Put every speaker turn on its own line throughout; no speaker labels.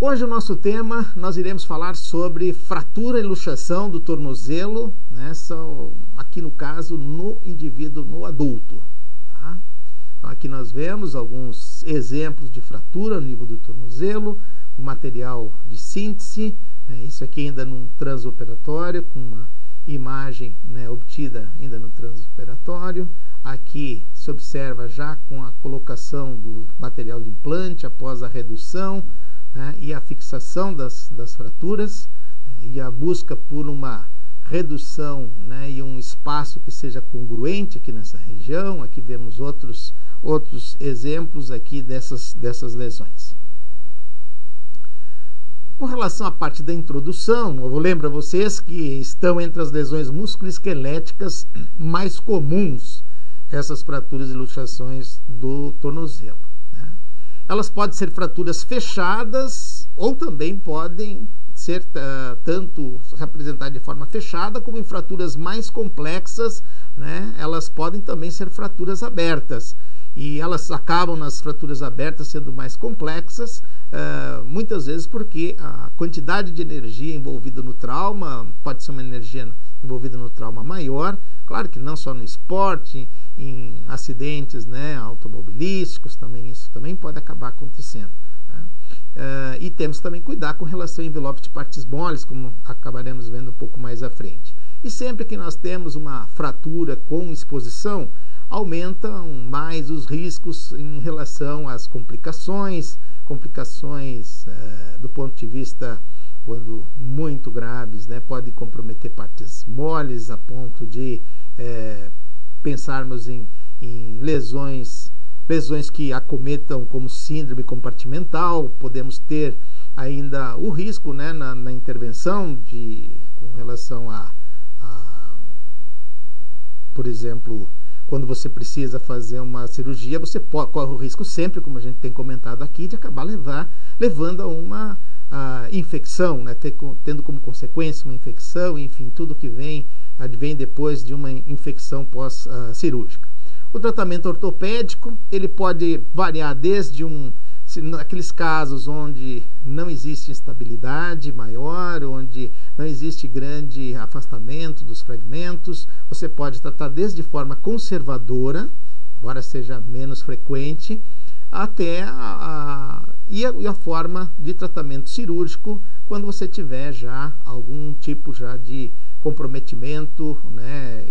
Hoje o nosso tema, nós iremos falar sobre fratura e luxação do tornozelo, né? Aqui no caso, no indivíduo, no adulto. Tá? Então aqui nós vemos alguns exemplos de fratura no nível do tornozelo, com material de síntese, né? Isso aqui ainda num transoperatório, com uma imagem, né, obtida ainda no transoperatório. Aqui se observa já com a colocação do material de implante após a redução, né, e a fixação das fraturas, e a busca por uma redução, né, e um espaço que seja congruente aqui nessa região. Aqui vemos outros exemplos aqui dessas lesões. Com relação à parte da introdução, eu lembro a vocês que estão entre as lesões musculoesqueléticas mais comuns essas fraturas e luxações do tornozelo. Né? Elas podem ser fraturas fechadas ou também podem ser tanto representadas de forma fechada como em fraturas mais complexas, né? Elas podem também ser fraturas abertas. E elas acabam nas fraturas abertas sendo mais complexas, muitas vezes porque a quantidade de energia envolvida no trauma pode ser uma energia envolvida no trauma maior, claro que não só no esporte, em acidentes, né, automobilísticos, isso também pode acabar acontecendo. Né? E temos também que cuidar com relação a envelopes de partes moles, como acabaremos vendo um pouco mais à frente. E sempre que nós temos uma fratura com exposição, aumentam mais os riscos em relação às complicações do ponto de vista, quando muito graves, né, podem comprometer partes moles a ponto de pensarmos em lesões que acometam como síndrome compartimental. Podemos ter ainda o risco, né, na intervenção com relação por exemplo, quando você precisa fazer uma cirurgia, você corre o risco sempre, como a gente tem comentado aqui, de acabar levando a uma infecção, né? Tendo como consequência uma infecção, enfim, tudo que advém depois de uma infecção pós-cirúrgica. O tratamento ortopédico, ele pode variar desde aqueles casos onde não existe instabilidade maior, onde não existe grande afastamento dos fragmentos, você pode tratar desde forma conservadora, embora seja menos frequente, até a forma de tratamento cirúrgico, quando você tiver já algum tipo de comprometimento, né,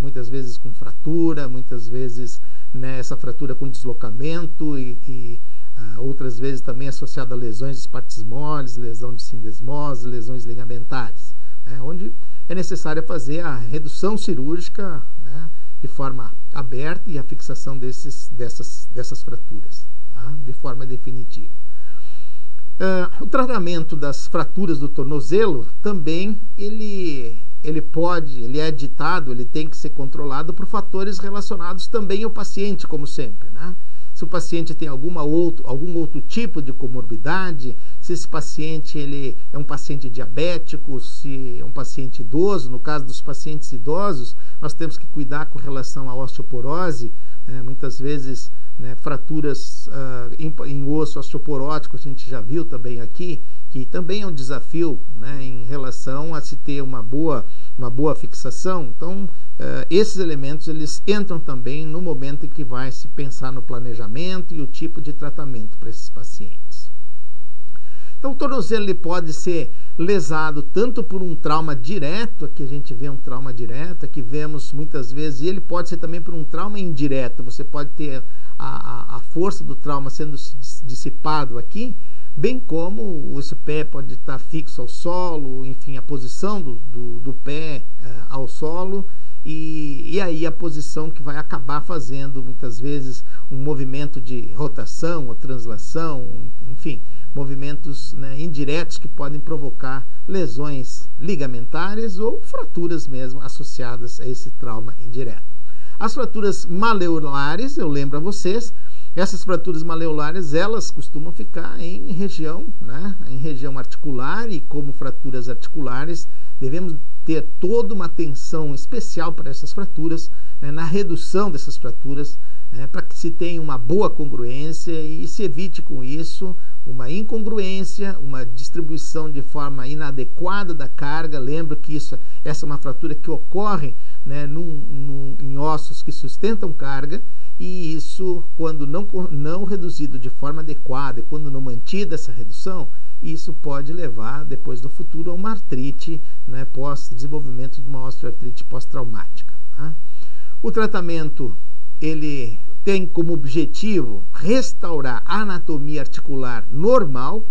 muitas vezes com fratura, muitas vezes, né, essa fratura com deslocamento e outras vezes também associada a lesões de partes moles, lesão de sindesmose, lesões ligamentares, né, onde é necessário fazer a redução cirúrgica, né, de forma aberta e a fixação dessas fraturas, tá, de forma definitiva. O tratamento das fraturas do tornozelo também ele é ditado, ele tem que ser controlado por fatores relacionados também ao paciente, como sempre, né? Se o paciente tem algum outro tipo de comorbidade, se esse paciente ele é um paciente diabético, se é um paciente idoso. No caso dos pacientes idosos, nós temos que cuidar com relação à osteoporose, né? Muitas vezes, né, fraturas em osso osteoporótico, a gente já viu também aqui, que também é um desafio, né, em relação a se ter uma boa fixação. Então, esses elementos eles entram também no momento em que vai se pensar no planejamento e o tipo de tratamento para esses pacientes. Então, o tornozelo ele pode ser lesado tanto por um trauma direto, aqui a gente vê um trauma direto, aqui vemos muitas vezes, e ele pode ser também por um trauma indireto. Você pode ter a força do trauma sendo dissipado aqui, bem como esse pé pode estar fixo ao solo, enfim, a posição do pé ao solo, e aí a posição que vai acabar fazendo muitas vezes um movimento de rotação ou translação, enfim, movimentos, né, indiretos que podem provocar lesões ligamentares ou fraturas mesmo associadas a esse trauma indireto. As fraturas maleolares, eu lembro a vocês, essas fraturas maleolares, elas costumam ficar em região, né, em região articular, e como fraturas articulares, devemos ter toda uma atenção especial para essas fraturas, né, na redução dessas fraturas, né, para que se tenha uma boa congruência e se evite com isso uma incongruência, uma distribuição de forma inadequada da carga. Lembro que essa é uma fratura que ocorre, né, em ossos que sustentam carga, e isso, quando não reduzido de forma adequada e quando não mantida essa redução, isso pode levar, depois no futuro, a uma artrite, né, pós-desenvolvimento de uma osteoartrite pós-traumática. Tá? O tratamento, ele tem como objetivo restaurar a anatomia articular normal,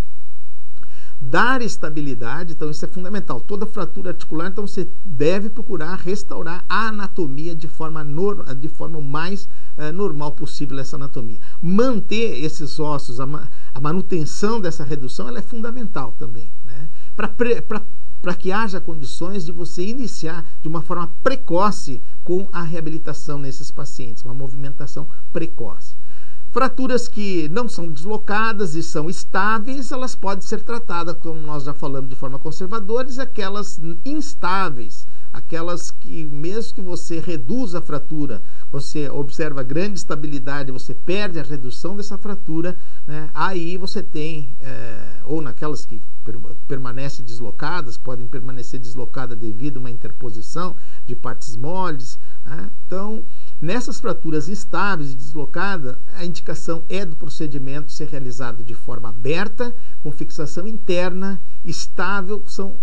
dar estabilidade. Então isso é fundamental. Toda fratura articular, então você deve procurar restaurar a anatomia de forma o mais normal possível, essa anatomia. Manter esses ossos, a manutenção dessa redução, ela é fundamental também, né? Para que haja condições de você iniciar de uma forma precoce com a reabilitação nesses pacientes, uma movimentação precoce. Fraturas que não são deslocadas e são estáveis, elas podem ser tratadas, como nós já falamos, de forma conservadora, e aquelas instáveis, aquelas que, mesmo que você reduza a fratura, você observa grande estabilidade, você perde a redução dessa fratura, né? Aí você tem, ou naquelas que permanecem deslocadas, podem permanecer deslocadas devido a uma interposição de partes moles, né? Então, nessas fraturas instáveis e deslocadas, a indicação é do procedimento ser realizado de forma aberta, com fixação interna, estável. São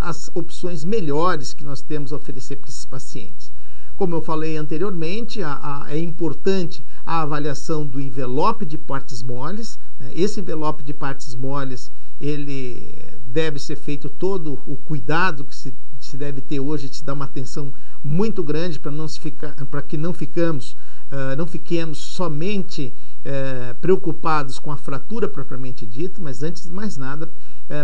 as opções melhores que nós temos a oferecer para esses pacientes. Como eu falei anteriormente, é importante a avaliação do envelope de partes moles, né? Esse envelope de partes moles, ele deve ser feito todo o cuidado que se deve ter hoje, se dá uma atenção muito grande para que não fiquemos somente preocupados com a fratura propriamente dita, mas antes de mais nada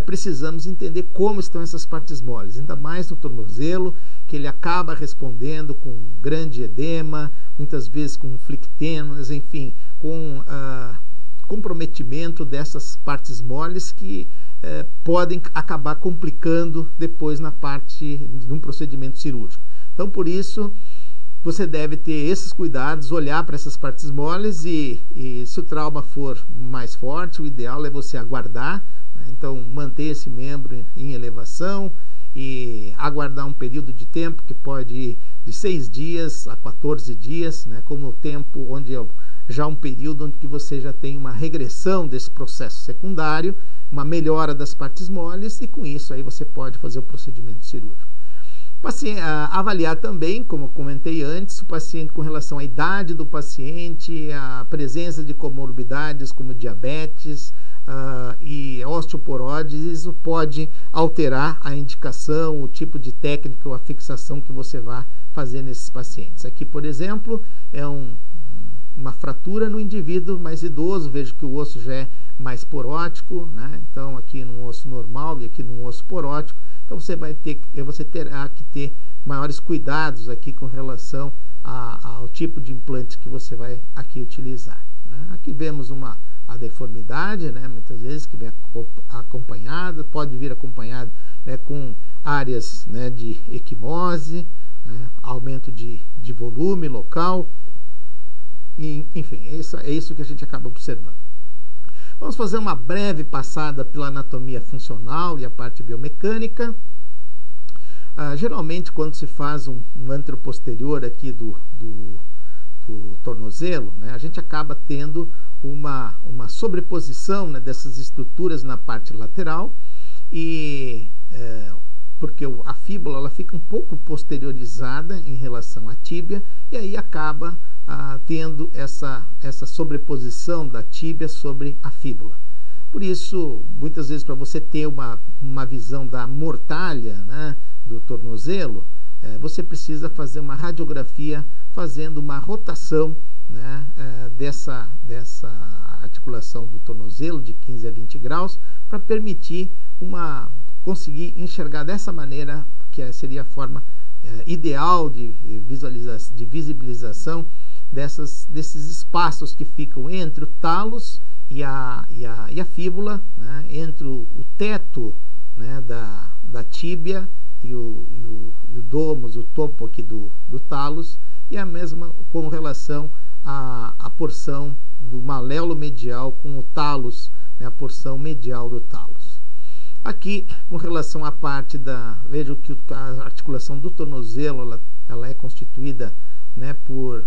precisamos entender como estão essas partes moles, ainda mais no tornozelo, que ele acaba respondendo com grande edema, muitas vezes com flictemas, enfim, com comprometimento dessas partes moles que podem acabar complicando depois de um procedimento cirúrgico. Então, por isso, você deve ter esses cuidados, olhar para essas partes moles e se o trauma for mais forte, o ideal é você aguardar, né? Então, manter esse membro em elevação e aguardar um período de tempo que pode ir de 6 dias a 14 dias, né? Como o tempo onde já um período onde que você já tem uma regressão desse processo secundário, uma melhora das partes moles, e com isso aí você pode fazer o procedimento cirúrgico. Avaliar também, como eu comentei antes, o paciente com relação à idade do paciente, a presença de comorbidades como diabetes e osteoporose. Isso pode alterar a indicação, o tipo de técnica ou a fixação que você vai fazer nesses pacientes. Aqui, por exemplo, é uma fratura no indivíduo mais idoso. Vejo que o osso já é mais porótico, né? Então aqui num osso normal e aqui num osso porótico. Então você terá que ter maiores cuidados aqui com relação ao tipo de implante que você vai aqui utilizar, né? Aqui vemos a deformidade, né? Muitas vezes que vem acompanhada, pode vir acompanhado, né, com áreas, né, de equimose, né, aumento de volume local, enfim, é isso que a gente acaba observando. Vamos fazer uma breve passada pela anatomia funcional e a parte biomecânica. Geralmente, quando se faz um anteroposterior aqui do tornozelo, né, a gente acaba tendo uma sobreposição, né, dessas estruturas na parte lateral, e porque a fíbula ela fica um pouco posteriorizada em relação à tíbia, e aí acaba tendo essa sobreposição da tíbia sobre a fíbula. Por isso, muitas vezes, para você ter uma visão da mortalha, né, do tornozelo, você precisa fazer uma radiografia fazendo uma rotação, né, dessa articulação do tornozelo de 15 a 20 graus, para permitir conseguir enxergar dessa maneira, que seria a forma ideal de visibilização desses espaços que ficam entre o talos e a fíbula, né, entre o teto, né, da tíbia e o domus, o topo aqui do talos, e a mesma com relação à porção do maléolo medial com o talos né, a porção medial do talos. Aqui, com relação à parte da... Veja que a articulação do tornozelo, ela é constituída, né, por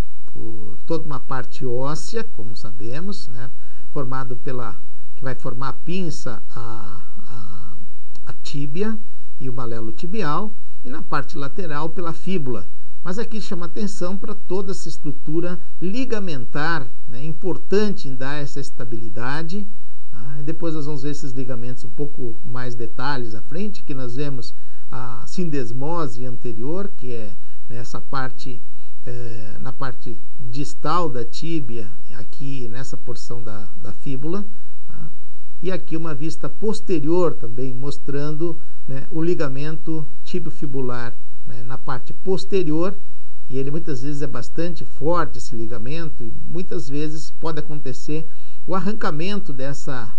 toda uma parte óssea, como sabemos, né, formado que vai formar a pinça, a tíbia e o malelo tibial, e na parte lateral pela fíbula. Mas aqui chama atenção para toda essa estrutura ligamentar, né, importante em dar essa estabilidade. Depois nós vamos ver esses ligamentos um pouco mais detalhes à frente, que nós vemos a sindesmose anterior, que é nessa parte, na parte distal da tíbia, aqui nessa porção da fíbula, tá? E aqui uma vista posterior também, mostrando, né, o ligamento tibiofibular, né, na parte posterior, e ele muitas vezes é bastante forte, esse ligamento, e muitas vezes pode acontecer o arrancamento dessa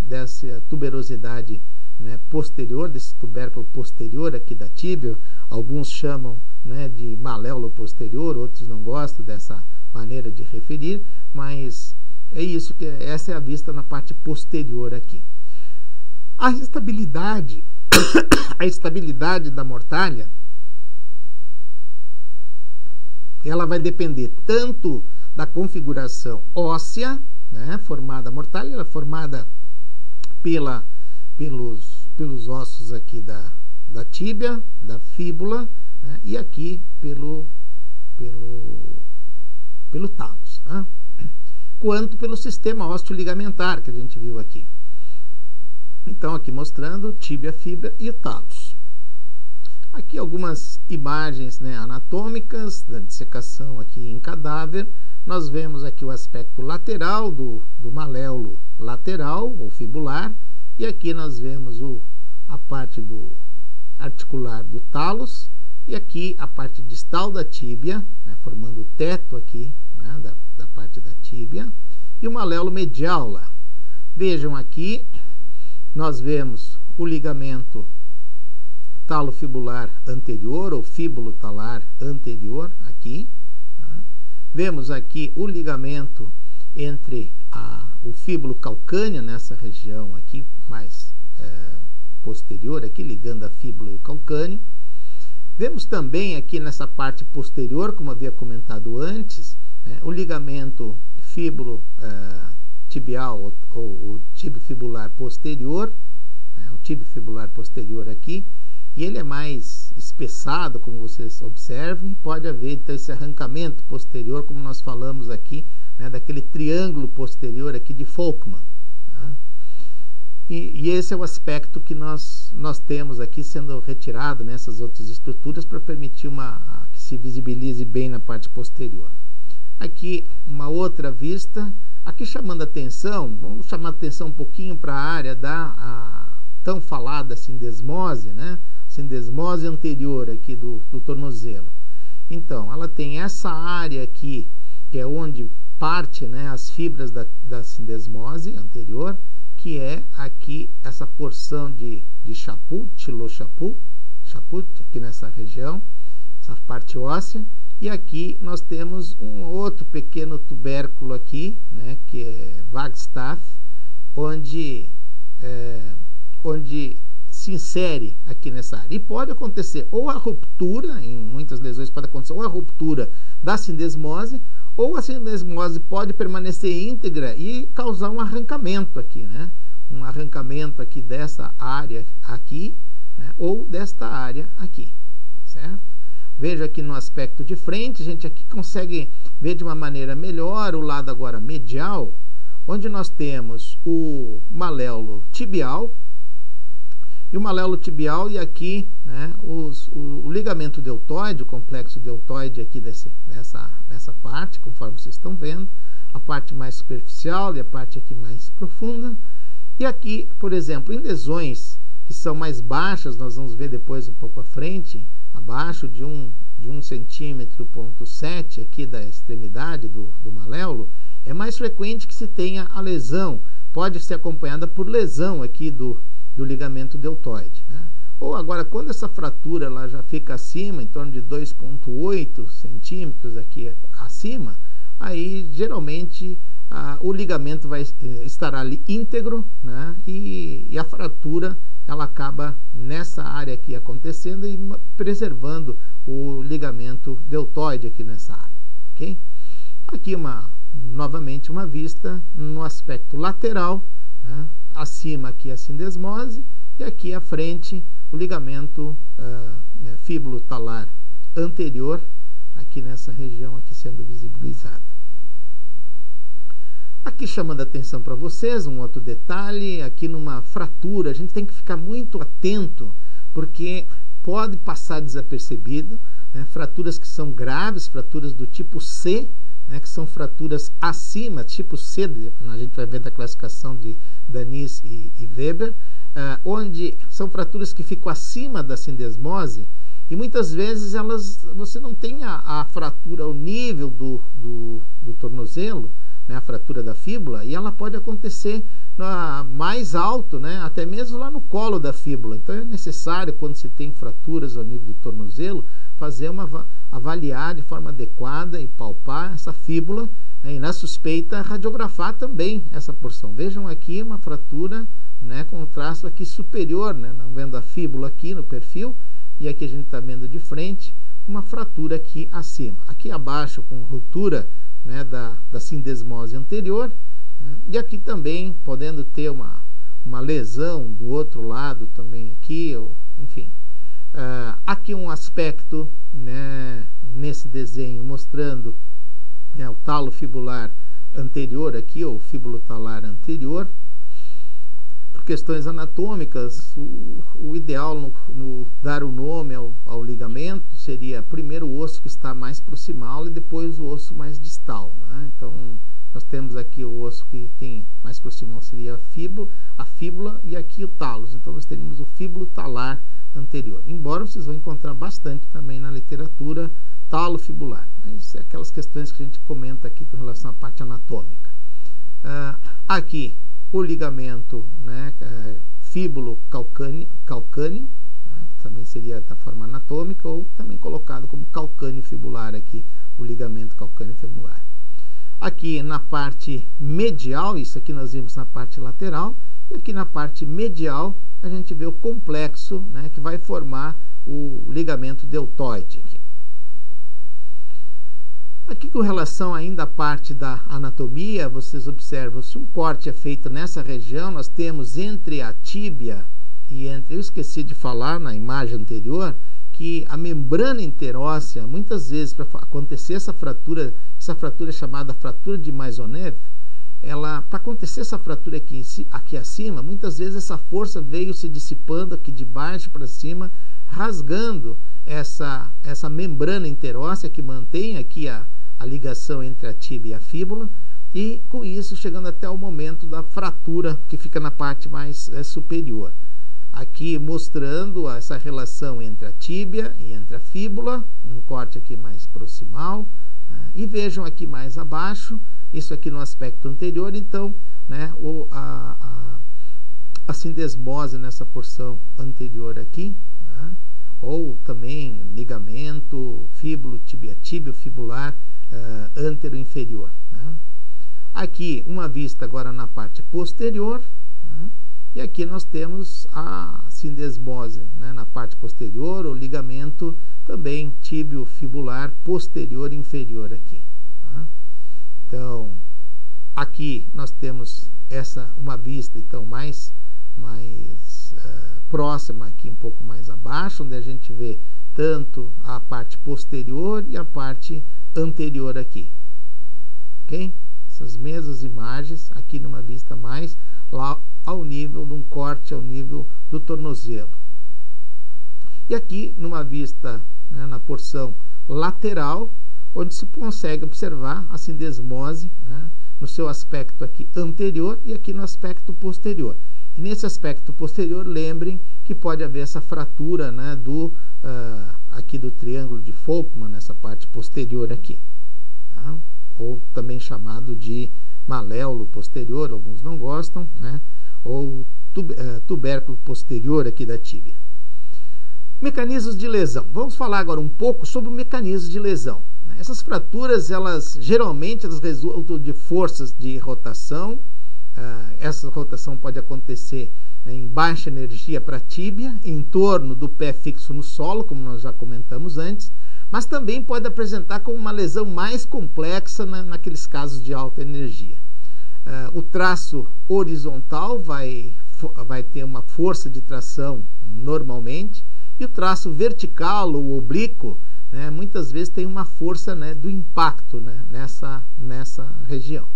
tuberosidade, né, posterior, desse tubérculo posterior aqui da tíbia. Alguns chamam, né, de maléolo posterior, outros não gostam dessa maneira de referir, mas é isso, essa é a vista na parte posterior aqui. A estabilidade, a estabilidade da mortalha, ela vai depender tanto da configuração óssea, né, formada, a mortalha ela é formada pelos ossos aqui da tíbia, da fíbula, né, e aqui pelo talos, né, quanto pelo sistema ósseo-ligamentar que a gente viu aqui. Então, aqui mostrando tíbia, fíbula e o talos. Aqui algumas imagens, né, anatômicas da dissecação aqui em cadáver. Nós vemos aqui o aspecto lateral do maléolo lateral ou fibular, e aqui nós vemos a parte do articular do talos, e aqui a parte distal da tíbia, né, formando o teto aqui, né, da parte da tíbia, e o maléolo medial lá. Vejam aqui, nós vemos o ligamento talofibular anterior ou fíbulo talar anterior aqui. Tá? Vemos aqui o ligamento entre o fíbulo calcâneo, nessa região aqui mais posterior, aqui ligando a fíbula e o calcâneo. Vemos também aqui nessa parte posterior, como havia comentado antes, né, o ligamento fíbulo tibial ou tibiofibular posterior, né, o tibiofibular posterior aqui, e ele é mais espessado, como vocês observam, e pode haver então esse arrancamento posterior, como nós falamos aqui, né, daquele triângulo posterior aqui de Volkmann. Tá? E esse é o aspecto que nós temos aqui sendo retirado nessas outras estruturas para permitir que se visibilize bem na parte posterior. Aqui uma outra vista, aqui chamando a atenção, vamos chamar a atenção um pouquinho para a área da tão falada sindesmose, né? Sindesmose anterior aqui do tornozelo. Então, ela tem essa área aqui, que é onde parte, né, as fibras da sindesmose anterior, que é aqui essa porção de chaput, aqui nessa região, essa parte óssea. E aqui nós temos um outro pequeno tubérculo aqui, né, que é Wagstaff, onde se insere aqui nessa área. E pode acontecer ou a ruptura, em muitas lesões pode acontecer ou a ruptura da sindesmose, ou a sindesmose pode permanecer íntegra e causar um arrancamento aqui, né? Um arrancamento aqui dessa área aqui, né? Ou desta área aqui, certo? Veja aqui no aspecto de frente, a gente aqui consegue ver de uma maneira melhor o lado agora medial, onde nós temos o maléolo tibial, e o maléolo tibial, e aqui, né, o ligamento deltoide, o complexo deltoide aqui nessa parte, conforme vocês estão vendo, a parte mais superficial e a parte aqui mais profunda. E aqui, por exemplo, em lesões que são mais baixas, nós vamos ver depois um pouco à frente, abaixo de 1,7 centímetro aqui da extremidade do maléolo, é mais frequente que se tenha a lesão, pode ser acompanhada por lesão aqui do ligamento deltoide, né? Ou agora, quando essa fratura ela já fica acima, em torno de 2,8 centímetros aqui acima, aí geralmente o ligamento vai estar ali íntegro, né? E a fratura ela acaba nessa área aqui acontecendo e preservando o ligamento deltoide aqui nessa área, ok? Aqui novamente uma vista no aspecto lateral, né? Acima aqui a sindesmose e aqui à frente o ligamento fíbulo-talar anterior, aqui nessa região aqui sendo visibilizada. Aqui chamando a atenção para vocês, um outro detalhe, aqui numa fratura, a gente tem que ficar muito atento, porque pode passar desapercebido, né? Fraturas que são graves, fraturas do tipo C, né? Que são fraturas acima, tipo C, a gente vai ver da classificação de Danis e Weber, onde são fraturas que ficam acima da sindesmose, e muitas vezes você não tem a fratura ao nível do tornozelo, né, a fratura da fíbula, e ela pode acontecer mais alto, né, até mesmo lá no colo da fíbula. Então é necessário, quando se tem fraturas ao nível do tornozelo, avaliar de forma adequada e palpar essa fíbula, né, e na suspeita radiografar também essa porção. Vejam aqui uma fratura, né, com o traço aqui superior, né, não vendo a fíbula aqui no perfil, e aqui a gente está vendo de frente uma fratura aqui acima. Aqui abaixo com ruptura, né, da sindesmose anterior, né, e aqui também podendo ter uma lesão do outro lado também aqui, enfim. Aqui um aspecto, né, nesse desenho mostrando, né, o talo fibular anterior aqui, ou fíbulo-talar anterior. Por questões anatômicas, o ideal no dar o nome ao ligamento seria primeiro o osso que está mais proximal e depois o osso mais distal, né? Então, nós temos aqui o osso que tem mais proximal seria a fíbula e aqui o talos. Então, nós teríamos o fíbulo-talar anterior. Embora vocês vão encontrar bastante também na literatura talo fibular. Mas é aquelas questões que a gente comenta aqui com relação à parte anatômica. Aqui o ligamento, né, fíbulo-calcâneo, né, que também seria da forma anatômica, ou também colocado como calcâneo fibular aqui, o ligamento calcâneo fibular. Aqui na parte medial, isso aqui nós vimos na parte lateral, e aqui na parte medial a gente vê o complexo, né, que vai formar o ligamento deltoide aqui. Aqui com relação ainda à parte da anatomia, vocês observam, se um corte é feito nessa região, nós temos entre a tíbia e eu esqueci de falar na imagem anterior, que a membrana interóssea, muitas vezes para acontecer essa fratura é chamada fratura de Maisonneuve, para acontecer essa fratura aqui acima, muitas vezes essa força veio se dissipando aqui de baixo para cima, rasgando essa membrana interóssea que mantém aqui a ligação entre a tíbia e a fíbula, e com isso chegando até o momento da fratura que fica na parte mais superior. Aqui mostrando essa relação entre a tíbia e entre a fíbula, um corte aqui mais proximal, e vejam aqui mais abaixo, isso aqui no aspecto anterior, então, né, a sindesmose nessa porção anterior aqui, né, ou também ligamento tíbio fibular antero-inferior, né. Aqui uma vista agora na parte posterior, né, e aqui nós temos a sindesmose, né, na parte posterior, o ligamento também tíbio fibular posterior inferior aqui, tá? Então, aqui nós temos uma vista então mais próxima aqui, um pouco mais abaixo, onde a gente vê tanto a parte posterior e a parte anterior aqui, ok? Essas mesmas imagens aqui numa vista mais lá ao nível de um corte ao nível do tornozelo. E aqui numa vista, né, na porção lateral, onde se consegue observar a sindesmose, né, no seu aspecto aqui anterior e aqui no aspecto posterior. E nesse aspecto posterior, lembrem que pode haver essa fratura, né, aqui do triângulo de Folkman, nessa parte posterior aqui, tá? Ou também chamado de maléolo posterior, alguns não gostam, né? Ou tubérculo posterior aqui da tíbia. Mecanismos de lesão. Vamos falar agora um pouco sobre o mecanismo de lesão. Essas fraturas, geralmente elas resultam de forças de rotação. Essa rotação pode acontecer em baixa energia para a tíbia, em torno do pé fixo no solo, como nós já comentamos antes, mas também pode apresentar como uma lesão mais complexa naqueles casos de alta energia. O traço horizontal vai ter uma força de tração normalmente, e o traço vertical ou oblíquo, né, muitas vezes tem uma força, né, do impacto, né, nessa região.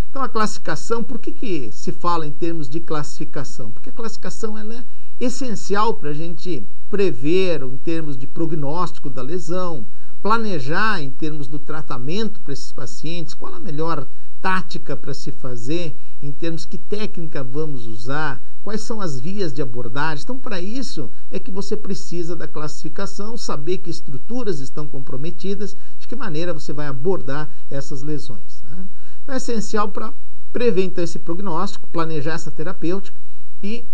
Então a classificação, por que se fala em termos de classificação? Porque a classificação ela é essencial para a gente prever em termos de prognóstico da lesão, planejar em termos do tratamento para esses pacientes, qual a melhor tática para se fazer, em termos que técnica vamos usar, quais são as vias de abordagem. Então, para isso é que você precisa da classificação, saber que estruturas estão comprometidas, de que maneira você vai abordar essas lesões, né? Então, é essencial para prever então esse prognóstico, planejar essa terapêutica, e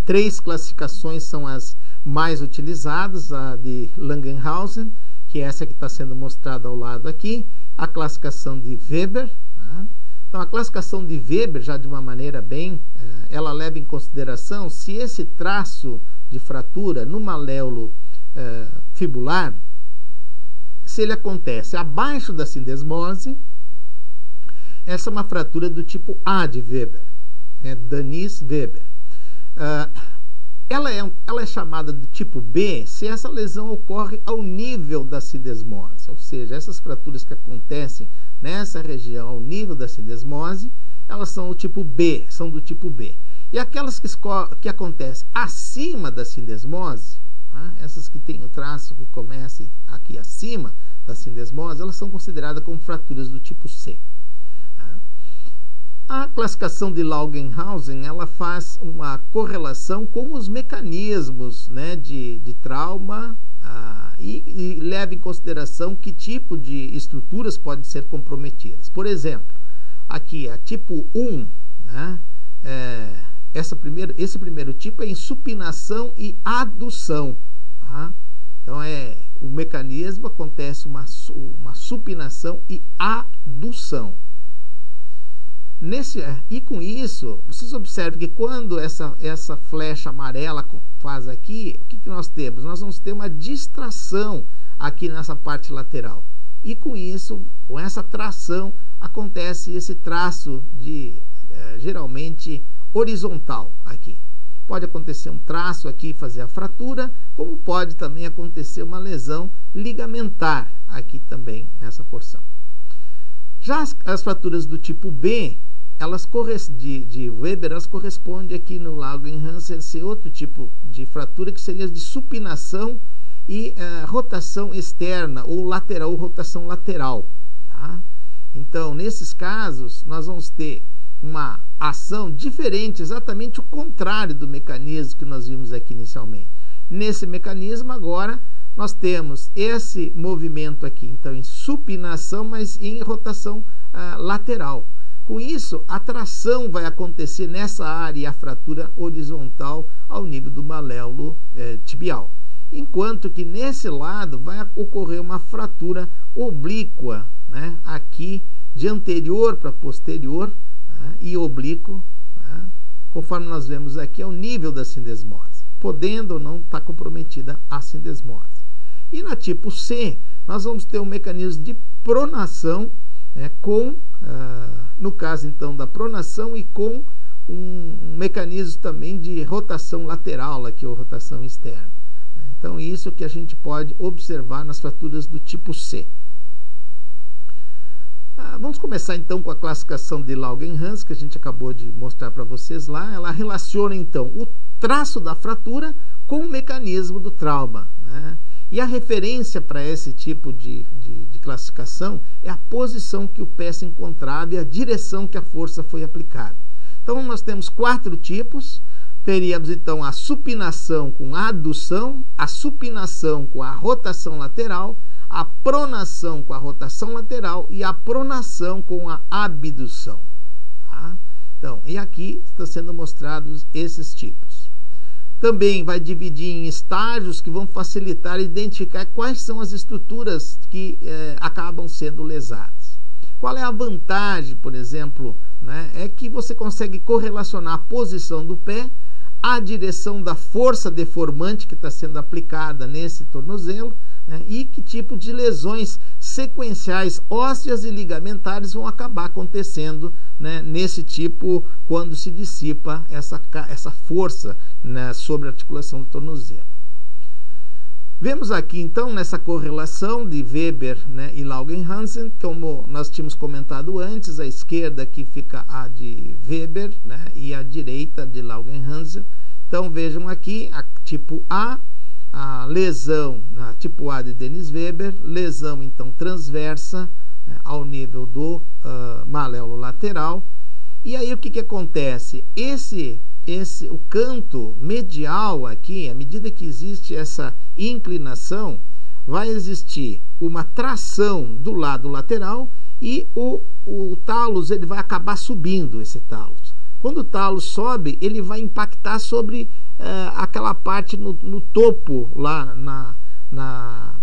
3 classificações são as mais utilizadas: a de Langenhausen, que é essa que está sendo mostrada ao lado aqui, a classificação de Weber, né? Então, a classificação de Weber, já de uma maneira bem, ela leva em consideração se esse traço de fratura no maléolo fibular, se ele acontece abaixo da sindesmose. Essa é uma fratura do tipo A de Weber, né? Danis-Weber. Ela é chamada de tipo B se essa lesão ocorre ao nível da sindesmose, ou seja, essas fraturas que acontecem nessa região ao nível da sindesmose, elas são do tipo B, E aquelas que acontecem acima da sindesmose, né? Essas que têm o traço que começa aqui acima da sindesmose, elas são consideradas como fraturas do tipo C. A classificação de Langenhausen, ela faz uma correlação com os mecanismos, né, de trauma, e leva em consideração que tipo de estruturas podem ser comprometidas. Por exemplo, aqui a tipo 1, né, esse primeiro tipo é insupinação e adução. Tá? Então, o mecanismo acontece uma supinação e adução. E com isso, vocês observam que quando essa flecha amarela faz aqui, o que nós temos? Nós vamos ter uma distração aqui nessa parte lateral. E com isso, com essa tração, acontece esse traço geralmente horizontal aqui. Pode acontecer um traço aqui, fazer a fratura, como pode também acontecer uma lesão ligamentar aqui também nessa porção. Já as fraturas do tipo B, de Weber, elas correspondem aqui no Langenhausen a esse outro tipo de fratura, que seria de supinação e rotação externa ou lateral, ou rotação lateral. Tá? Então, nesses casos, nós vamos ter uma ação diferente, exatamente o contrário do mecanismo que nós vimos aqui inicialmente. Nesse mecanismo, agora, nós temos esse movimento aqui, então, em supinação, mas em rotação lateral. Com isso, a tração vai acontecer nessa área e a fratura horizontal ao nível do maléolo tibial. Enquanto que nesse lado vai ocorrer uma fratura oblíqua, né, aqui de anterior para posterior, né, e oblíquo, né, conforme nós vemos aqui, ao nível da sindesmose, podendo ou não estar comprometida a sindesmose. E na tipo C, nós vamos ter um mecanismo de pronação, né, no caso então da pronação, e com um mecanismo também de rotação lateral aqui, ou rotação externa. Então, isso que a gente pode observar nas fraturas do tipo C. Vamos começar então com a classificação de Langenhausen, que a gente acabou de mostrar para vocês lá. Ela relaciona então o traço da fratura com o mecanismo do trauma, né? E a referência para esse tipo de classificação é a posição que o pé se encontrava e a direção que a força foi aplicada. Então, nós temos 4 tipos. Teríamos, então, a supinação com a adução, a supinação com a rotação lateral, a pronação com a rotação lateral e a pronação com a abdução. Tá? Então, e aqui estão sendo mostrados esses tipos. Também vai dividir em estágios que vão facilitar identificar quais são as estruturas que acabam sendo lesadas. Qual é a vantagem, por exemplo, né? É que você consegue correlacionar a posição do pé à direção da força deformante que está sendo aplicada nesse tornozelo, né? E que tipo de lesões sequenciais ósseas e ligamentares vão acabar acontecendo, né, nesse tipo, quando se dissipa essa força, né, sobre a articulação do tornozelo. Vemos aqui então nessa correlação de Weber, né, e Langenhansen, como nós tínhamos comentado antes, à esquerda aqui fica a de Weber, né, e à direita de Langenhansen. Então vejam aqui a tipo a lesão na tipo A de Dennis Weber, lesão então transversa, né, ao nível do maléolo lateral. E aí o que acontece? O canto medial aqui, à medida que existe essa inclinação, vai existir uma tração do lado lateral e o talos ele vai acabar subindo, esse talos. Quando o talos sobe, ele vai impactar sobre aquela parte no topo lá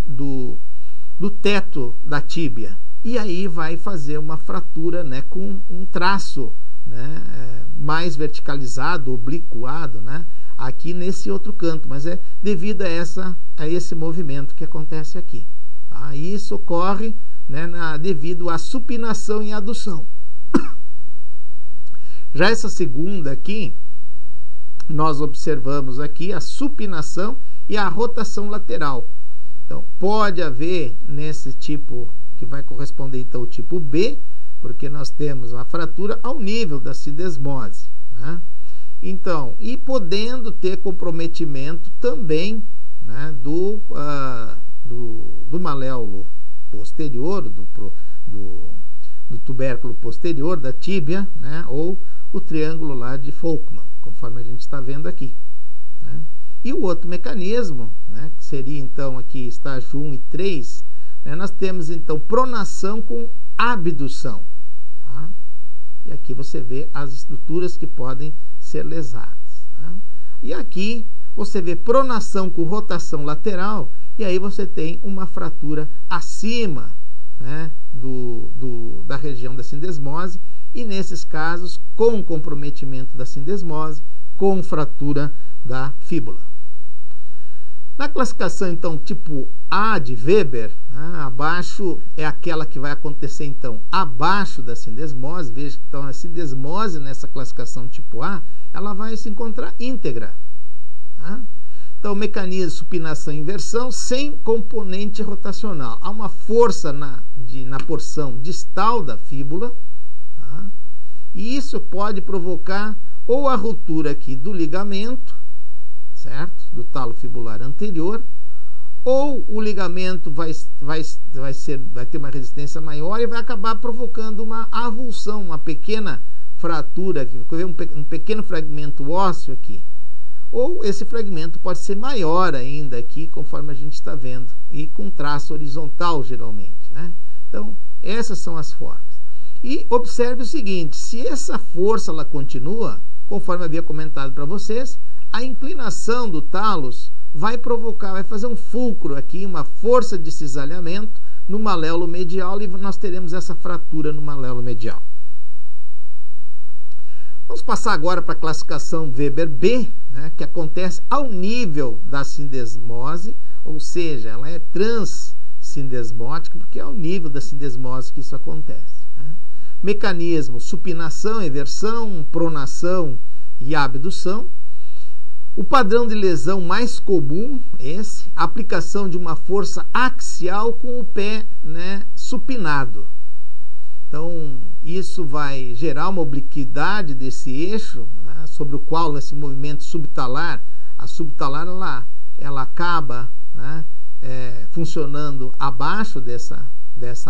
do teto da tíbia. E aí vai fazer uma fratura, né, com um traço, né, mais verticalizado, obliquado, né, aqui nesse outro canto, mas é devido a esse movimento que acontece aqui. Tá? Isso ocorre, né, devido à supinação e adução. Já essa segunda aqui, nós observamos aqui a supinação e a rotação lateral. Então, pode haver nesse tipo, que vai corresponder então ao tipo B, porque nós temos uma fratura ao nível da sindesmose, né? Então, e podendo ter comprometimento também, né, do maléolo posterior, do tubérculo posterior da tíbia, né, ou o triângulo lá de Folkman, conforme a gente está vendo aqui, né? E o outro mecanismo, né, que seria então aqui estágio 1 e 3, né, nós temos então pronação com abdução. Tá? E aqui você vê as estruturas que podem ser lesadas. Tá? E aqui você vê pronação com rotação lateral, e aí você tem uma fratura acima, né, da região da sindesmose, e nesses casos com comprometimento da sindesmose, com fratura da fíbula. Na classificação então tipo A de Weber, né, abaixo é aquela que vai acontecer então abaixo da sindesmose. Veja que então a sindesmose nessa classificação tipo A, ela vai se encontrar íntegra. Tá? Então, mecanismo de supinação e inversão sem componente rotacional. Há uma força na porção distal da fíbula, tá? E isso pode provocar ou a ruptura aqui do ligamento, certo? Do talo fibular anterior, ou o ligamento vai ter uma resistência maior e vai acabar provocando uma avulsão, uma pequena fratura, um pequeno fragmento ósseo aqui. Ou esse fragmento pode ser maior ainda aqui, conforme a gente está vendo, e com traço horizontal geralmente, né? Então, essas são as formas. E observe o seguinte, se essa força ela continua, conforme havia comentado para vocês, a inclinação do talos vai provocar, vai fazer um fulcro aqui, uma força de cisalhamento no maléolo medial, e nós teremos essa fratura no maléolo medial. Vamos passar agora para a classificação Weber B, né, que acontece ao nível da sindesmose, ou seja, ela é transsindesmótica, porque é ao nível da sindesmose que isso acontece. Né? Mecanismo: supinação, eversão, pronação e abdução. O padrão de lesão mais comum é esse, a aplicação de uma força axial com o pé, né, supinado. Então, isso vai gerar uma obliquidade desse eixo, né, sobre o qual esse movimento subtalar, a subtalar ela acaba, né, funcionando abaixo dessa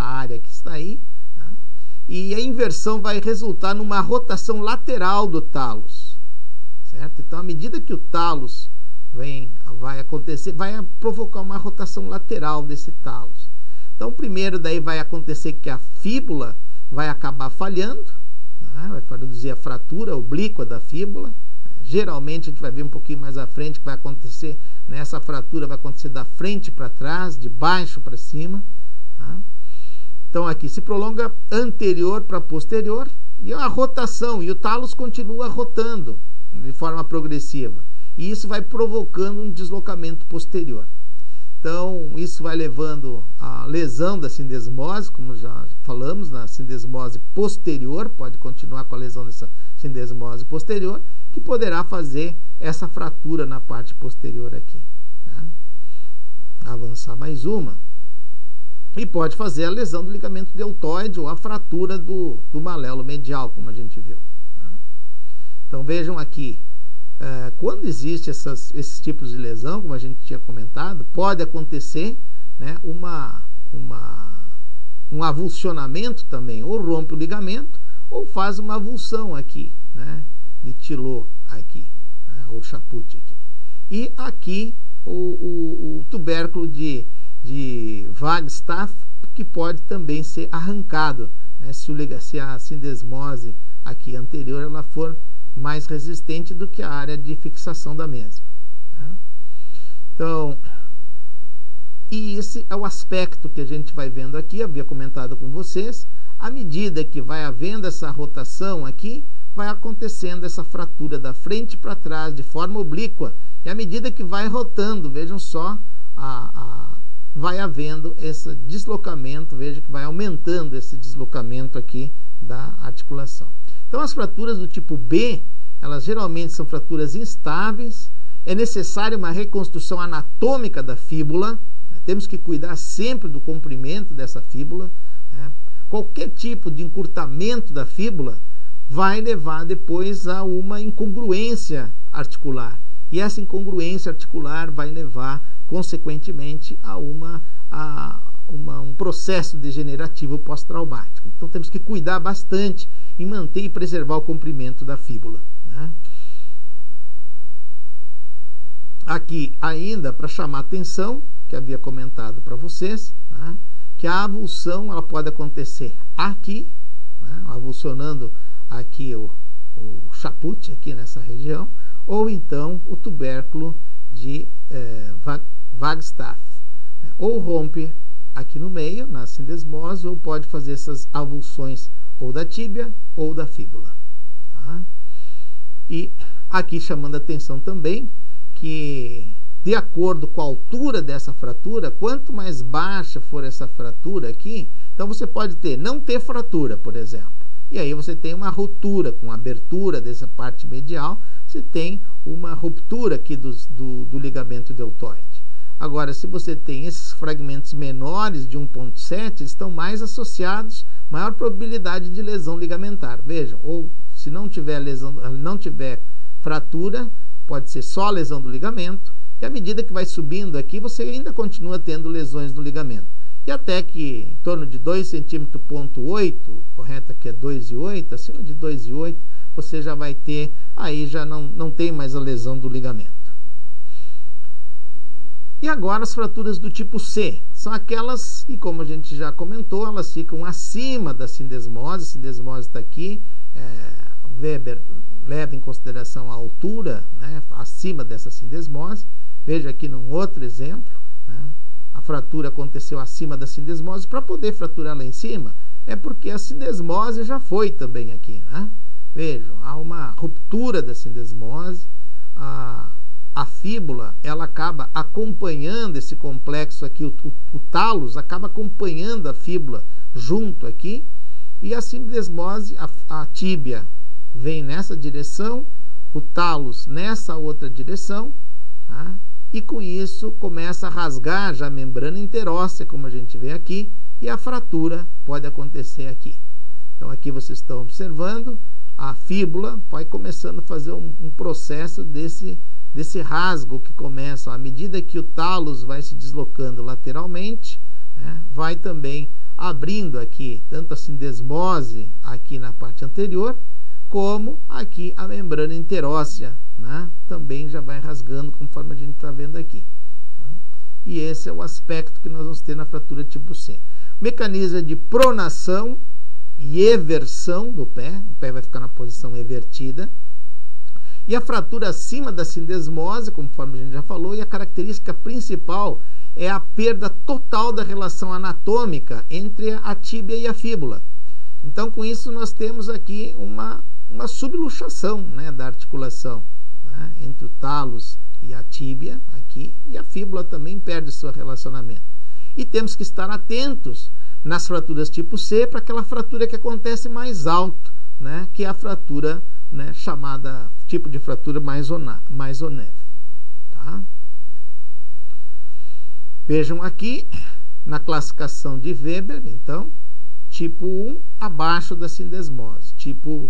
área que está aí, né, e a inversão vai resultar numa rotação lateral do talos, certo? Então, à medida que o talos vai acontecer, vai provocar uma rotação lateral desse talos. Então, primeiro daí vai acontecer que a fíbula vai acabar falhando, né? Vai produzir a fratura oblíqua da fíbula. Geralmente a gente vai ver um pouquinho mais à frente que vai acontecer, nessa fratura vai acontecer da frente para trás, de baixo para cima. Tá? Então aqui se prolonga anterior para posterior e a rotação, e o talos continua rotando de forma progressiva. E isso vai provocando um deslocamento posterior. Então, isso vai levando à lesão da sindesmose, como já falamos, na sindesmose posterior, pode continuar com a lesão dessa sindesmose posterior, que poderá fazer essa fratura na parte posterior aqui. Né? Avançar mais uma. E pode fazer a lesão do ligamento deltoide ou a fratura do malelo medial, como a gente viu. Né? Então, vejam aqui. Quando existe esses tipos de lesão, como a gente tinha comentado, pode acontecer, né, um avulsionamento também, ou rompe o ligamento, ou faz uma avulsão aqui, né, de Tillot aqui, né, ou Chaput aqui. E aqui o tubérculo de Wagstaff, que pode também ser arrancado, né, se a sindesmose aqui anterior ela for mais resistente do que a área de fixação da mesma. Né? Então, e esse é o aspecto que a gente vai vendo aqui, havia comentado com vocês, à medida que vai havendo essa rotação aqui, vai acontecendo essa fratura da frente para trás de forma oblíqua, e à medida que vai rotando, vejam só, vai havendo esse deslocamento, veja que vai aumentando esse deslocamento aqui da articulação. Então, as fraturas do tipo B, elas geralmente são fraturas instáveis, é necessária uma reconstrução anatômica da fíbula, né? Temos que cuidar sempre do comprimento dessa fíbula. Né? Qualquer tipo de encurtamento da fíbula vai levar depois a uma incongruência articular, e essa incongruência articular vai levar, consequentemente, a um processo degenerativo pós-traumático. Então temos que cuidar bastante em manter e preservar o comprimento da fíbula. Né? Aqui ainda para chamar a atenção, que havia comentado para vocês, né, que a avulsão ela pode acontecer aqui, né, avulsionando aqui o Chaput, aqui nessa região, ou então o tubérculo de Wagstaff, né, ou rompe aqui no meio, na sindesmose, ou pode fazer essas avulsões ou da tíbia ou da fíbula. Tá? E aqui chamando a atenção também que, de acordo com a altura dessa fratura, quanto mais baixa for essa fratura aqui, então você pode não ter fratura, por exemplo, e aí você tem uma ruptura, com abertura dessa parte medial, você tem uma ruptura aqui do ligamento deltoide. Agora, se você tem esses fragmentos menores de 1,7, estão mais associados, maior probabilidade de lesão ligamentar. Vejam, ou se não tiver lesão, não tiver fratura, pode ser só lesão do ligamento, e à medida que vai subindo aqui, você ainda continua tendo lesões do ligamento. E até que em torno de 2,8 cm, correto aqui é 2,8, acima de 2,8, você já vai ter, aí já não tem mais a lesão do ligamento. E agora as fraturas do tipo C, são aquelas que, como a gente já comentou, elas ficam acima da sindesmose. A sindesmose está aqui, Weber leva em consideração a altura, né, acima dessa sindesmose. Veja aqui num outro exemplo, né, a fratura aconteceu acima da sindesmose. Para poder fraturar lá em cima, é porque a sindesmose já foi também aqui. Né? Vejam, há uma ruptura da sindesmose, a fíbula ela acaba acompanhando esse complexo aqui, o talos acaba acompanhando a fíbula junto aqui, e a sindesmose, a tíbia vem nessa direção, o talos nessa outra direção, tá? E com isso começa a rasgar já a membrana interóssea, como a gente vê aqui, e a fratura pode acontecer aqui. Então aqui vocês estão observando, a fíbula vai começando a fazer um processo desse rasgo que começa, à medida que o talos vai se deslocando lateralmente, né, vai também abrindo aqui, tanto a sindesmose aqui na parte anterior, como aqui a membrana interóssea, né, também já vai rasgando, conforme a gente está vendo aqui. E esse é o aspecto que nós vamos ter na fratura tipo C. Mecanismo de pronação e eversão do pé, o pé vai ficar na posição evertida. E a fratura acima da sindesmose, conforme a gente já falou, e a característica principal é a perda total da relação anatômica entre a tíbia e a fíbula. Então, com isso, nós temos aqui uma subluxação, né, da articulação, né, entre o talos e a tíbia aqui, e a fíbula também perde seu relacionamento. E temos que estar atentos nas fraturas tipo C para aquela fratura que acontece mais alto, né, que é a fratura, né, chamada tipo de fratura Maisonneuve. Tá? Vejam aqui na classificação de Weber, então, tipo 1 abaixo da sindesmose, tipo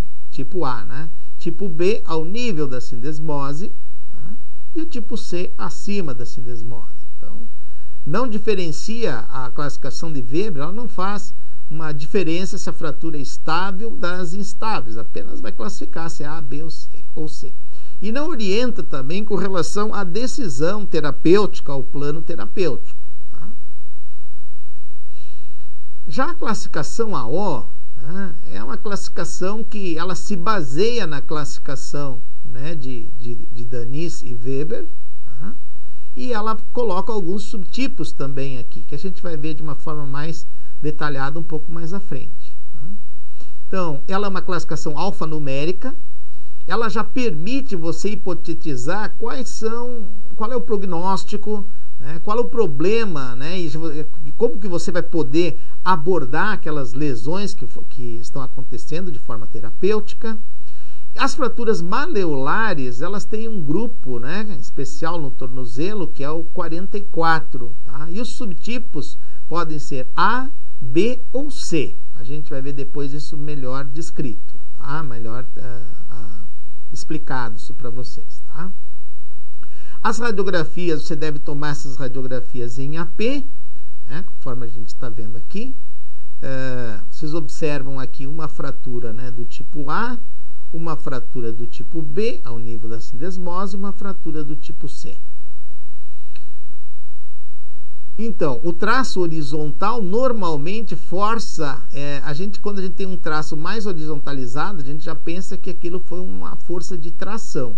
A, né? Tipo B ao nível da sindesmose, né? E o tipo C acima da sindesmose. Então, não diferencia a classificação de Weber, ela não faz uma diferença se a fratura é estável das instáveis, apenas vai classificar se é A, B ou C. E não orienta também com relação à decisão terapêutica, ao plano terapêutico. Tá? Já a classificação AO, né, é uma classificação que ela se baseia na classificação, né, de Danice e Weber, tá? E ela coloca alguns subtipos também aqui, que a gente vai ver de uma forma mais detalhada um pouco mais à frente. Tá? Então, ela é uma classificação alfanumérica, ela já permite você hipotetizar qual é o prognóstico, né, qual é o problema, né, e como que você vai poder abordar aquelas lesões que estão acontecendo de forma terapêutica. As fraturas maleolares, elas têm um grupo, né, especial no tornozelo, que é o 44, tá? E os subtipos podem ser A, B ou C. A gente vai ver depois isso melhor descrito, tá? Melhor explicado isso para vocês, tá? As radiografias, você deve tomar essas radiografias em AP, né, conforme a gente está vendo aqui. Vocês observam aqui uma fratura, né, do tipo A, uma fratura do tipo B, ao nível da sindesmose, e uma fratura do tipo C. Então, o traço horizontal normalmente força, quando a gente tem um traço mais horizontalizado, a gente já pensa que aquilo foi uma força de tração.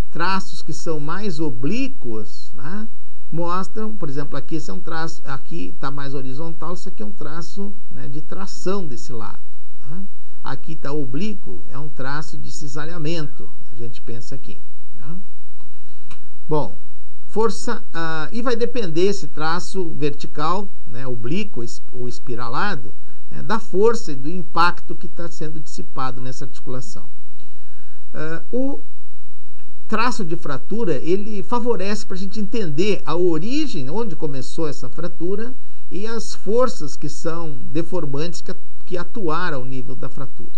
Traços que são mais oblíquos, né, mostram, por exemplo, aqui esse é um traço, aqui está mais horizontal, isso aqui é um traço, né, de tração desse lado. Né? Aqui está oblíquo, é um traço de cisalhamento, a gente pensa aqui. Né? Bom, força, e vai depender esse traço vertical, né, oblíquo ou espiralado, né, da força e do impacto que está sendo dissipado nessa articulação. O traço de fratura, ele favorece para a gente entender a origem, onde começou essa fratura e as forças que são deformantes que atuaram ao nível da fratura.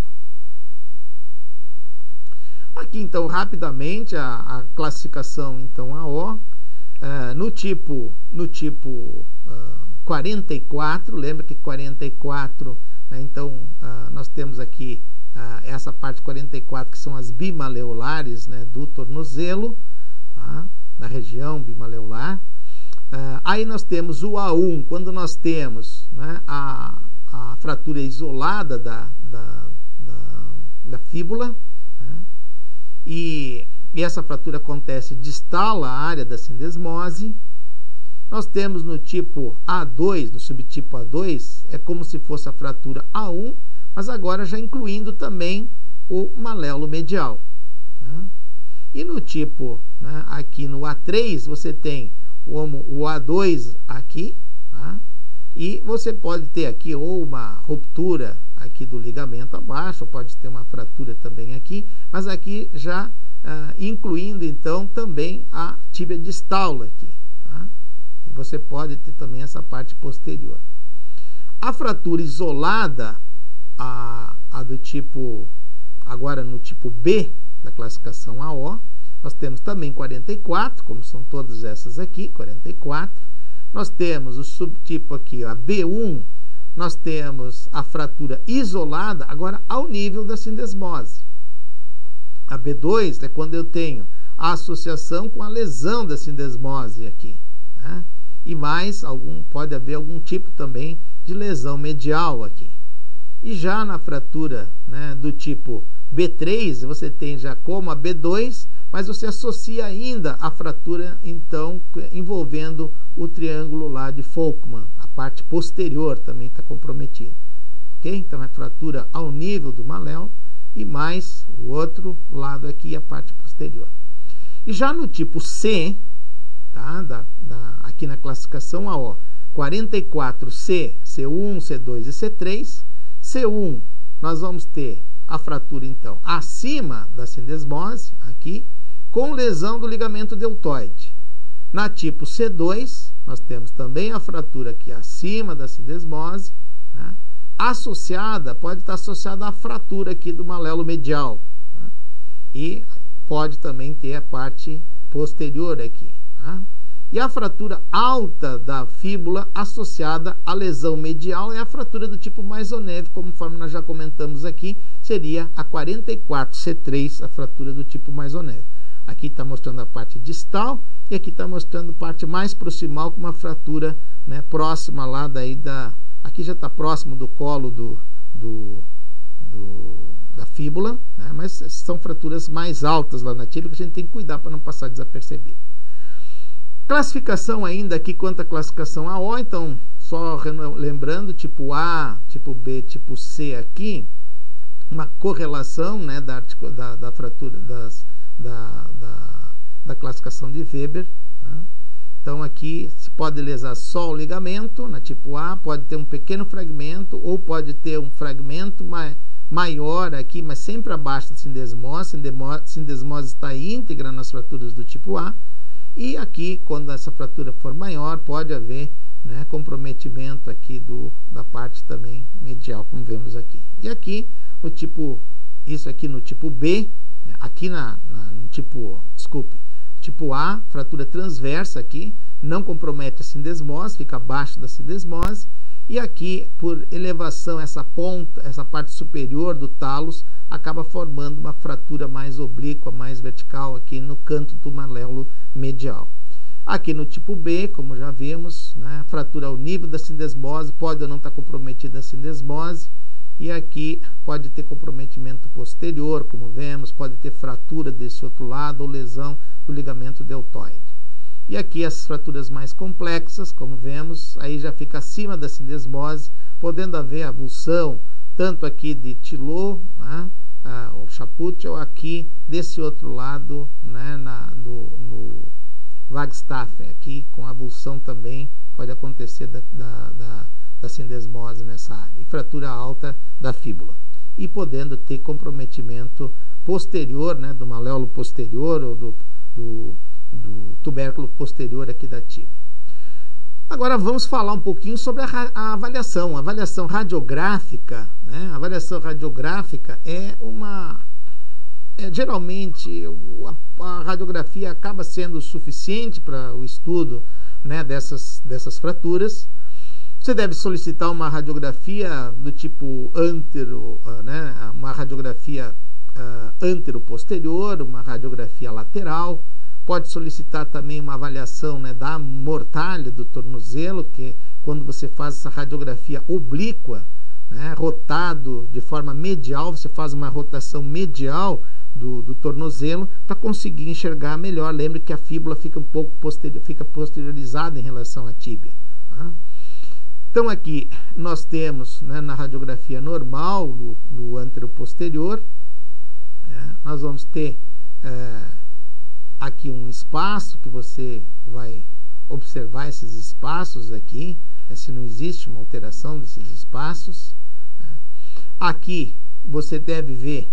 Aqui, então, rapidamente, a classificação, então, AO, no tipo 44, lembra que 44, né, então, nós temos aqui essa parte 44, que são as bimaleolares, né, do tornozelo, tá? Na região bimaleolar. Aí nós temos o A1, quando nós temos, né, a fratura isolada da fíbula, né? E essa fratura acontece distal à área da sindesmose. Nós temos no tipo A2, no subtipo A2, é como se fosse a fratura A1, mas agora já incluindo também o maléolo medial. Né? E no tipo, né, aqui no A3, você tem o A2 aqui, tá? E você pode ter aqui ou uma ruptura aqui do ligamento abaixo, ou pode ter uma fratura também aqui, mas aqui já incluindo então também a tíbia distal aqui. Tá? E você pode ter também essa parte posterior. A fratura isolada, a do tipo, agora no tipo B, da classificação AO, nós temos também 44, como são todas essas aqui, 44. Nós temos o subtipo aqui, a B1, nós temos a fratura isolada, agora ao nível da sindesmose. A B2 é quando eu tenho a associação com a lesão da sindesmose aqui. Né? E mais, pode haver algum tipo também de lesão medial aqui. E já na fratura, né, do tipo B3, você tem já como a B2, mas você associa ainda a fratura, então, envolvendo o triângulo lá de Folkman, a parte posterior também está comprometida. Ok? Então, é fratura ao nível do maléolo e mais o outro lado aqui, a parte posterior. E já no tipo C, tá? Aqui na classificação AO, 44C, C1, C2 e C3. C1, nós vamos ter a fratura, então, acima da sindesmose, aqui, com lesão do ligamento deltoide. Na tipo C2, nós temos também a fratura aqui acima da sindesmose, né? Associada, pode estar associada à fratura aqui do maléolo medial, né? E pode também ter a parte posterior aqui, né? E a fratura alta da fíbula associada à lesão medial é a fratura do tipo Maisonneuve, conforme nós já comentamos aqui, seria a 44C3, a fratura do tipo Maisonneuve. Aqui está mostrando a parte distal e aqui está mostrando a parte mais proximal com uma fratura, né, próxima lá daí da... Aqui já está próximo do colo da fíbula, né, mas são fraturas mais altas lá na tíbia que a gente tem que cuidar para não passar desapercebido. Classificação ainda aqui quanto à classificação AO, então, só lembrando, tipo A, tipo B, tipo C aqui, uma correlação, né, da fratura, da classificação de Weber. Tá? Então, aqui se pode lesar só o ligamento, na tipo A, pode ter um pequeno fragmento, ou pode ter um fragmento maior aqui, mas sempre abaixo da sindesmose. Sindesmose está íntegra nas fraturas do tipo A. E aqui, quando essa fratura for maior, pode haver, né, comprometimento aqui da parte também medial, como vemos aqui. E aqui, isso aqui no tipo B, aqui no tipo A, fratura transversa aqui, não compromete a sindesmose, fica abaixo da sindesmose. E aqui, por elevação, essa parte superior do talos, acaba formando uma fratura mais oblíqua, mais vertical aqui no canto do maléolo medial. Aqui no tipo B, como já vimos, né, fratura ao nível da sindesmose, pode ou não estar comprometida a sindesmose. E aqui pode ter comprometimento posterior, como vemos, pode ter fratura desse outro lado ou lesão do ligamento deltoide. E aqui as fraturas mais complexas, como vemos, aí já fica acima da sindesmose, podendo haver avulsão tanto aqui de Thillot, né, o Chaput, ou aqui desse outro lado, né, no Wagstaff, aqui com avulsão também pode acontecer da sindesmose nessa área. E fratura alta da fíbula. E podendo ter comprometimento posterior, né, do maléolo posterior ou do tubérculo posterior aqui da tíbia. Agora vamos falar um pouquinho sobre a avaliação. A avaliação radiográfica, né? A avaliação radiográfica geralmente a radiografia acaba sendo suficiente para o estudo, né, dessas fraturas. Você deve solicitar uma radiografia do tipo antero, né, uma radiografia antero-posterior, uma radiografia lateral. Pode solicitar também uma avaliação, né, da mortalha do tornozelo, que quando você faz essa radiografia oblíqua, né, rotado de forma medial, você faz uma rotação medial do tornozelo para conseguir enxergar melhor. Lembre que a fíbula fica um pouco posteriorizada em relação à tíbia. Tá? Então aqui nós temos, né, na radiografia normal, no antero-posterior, né, nós vamos ter aqui um espaço que você vai observar esses espaços aqui, se não existe uma alteração desses espaços. Aqui você deve ver,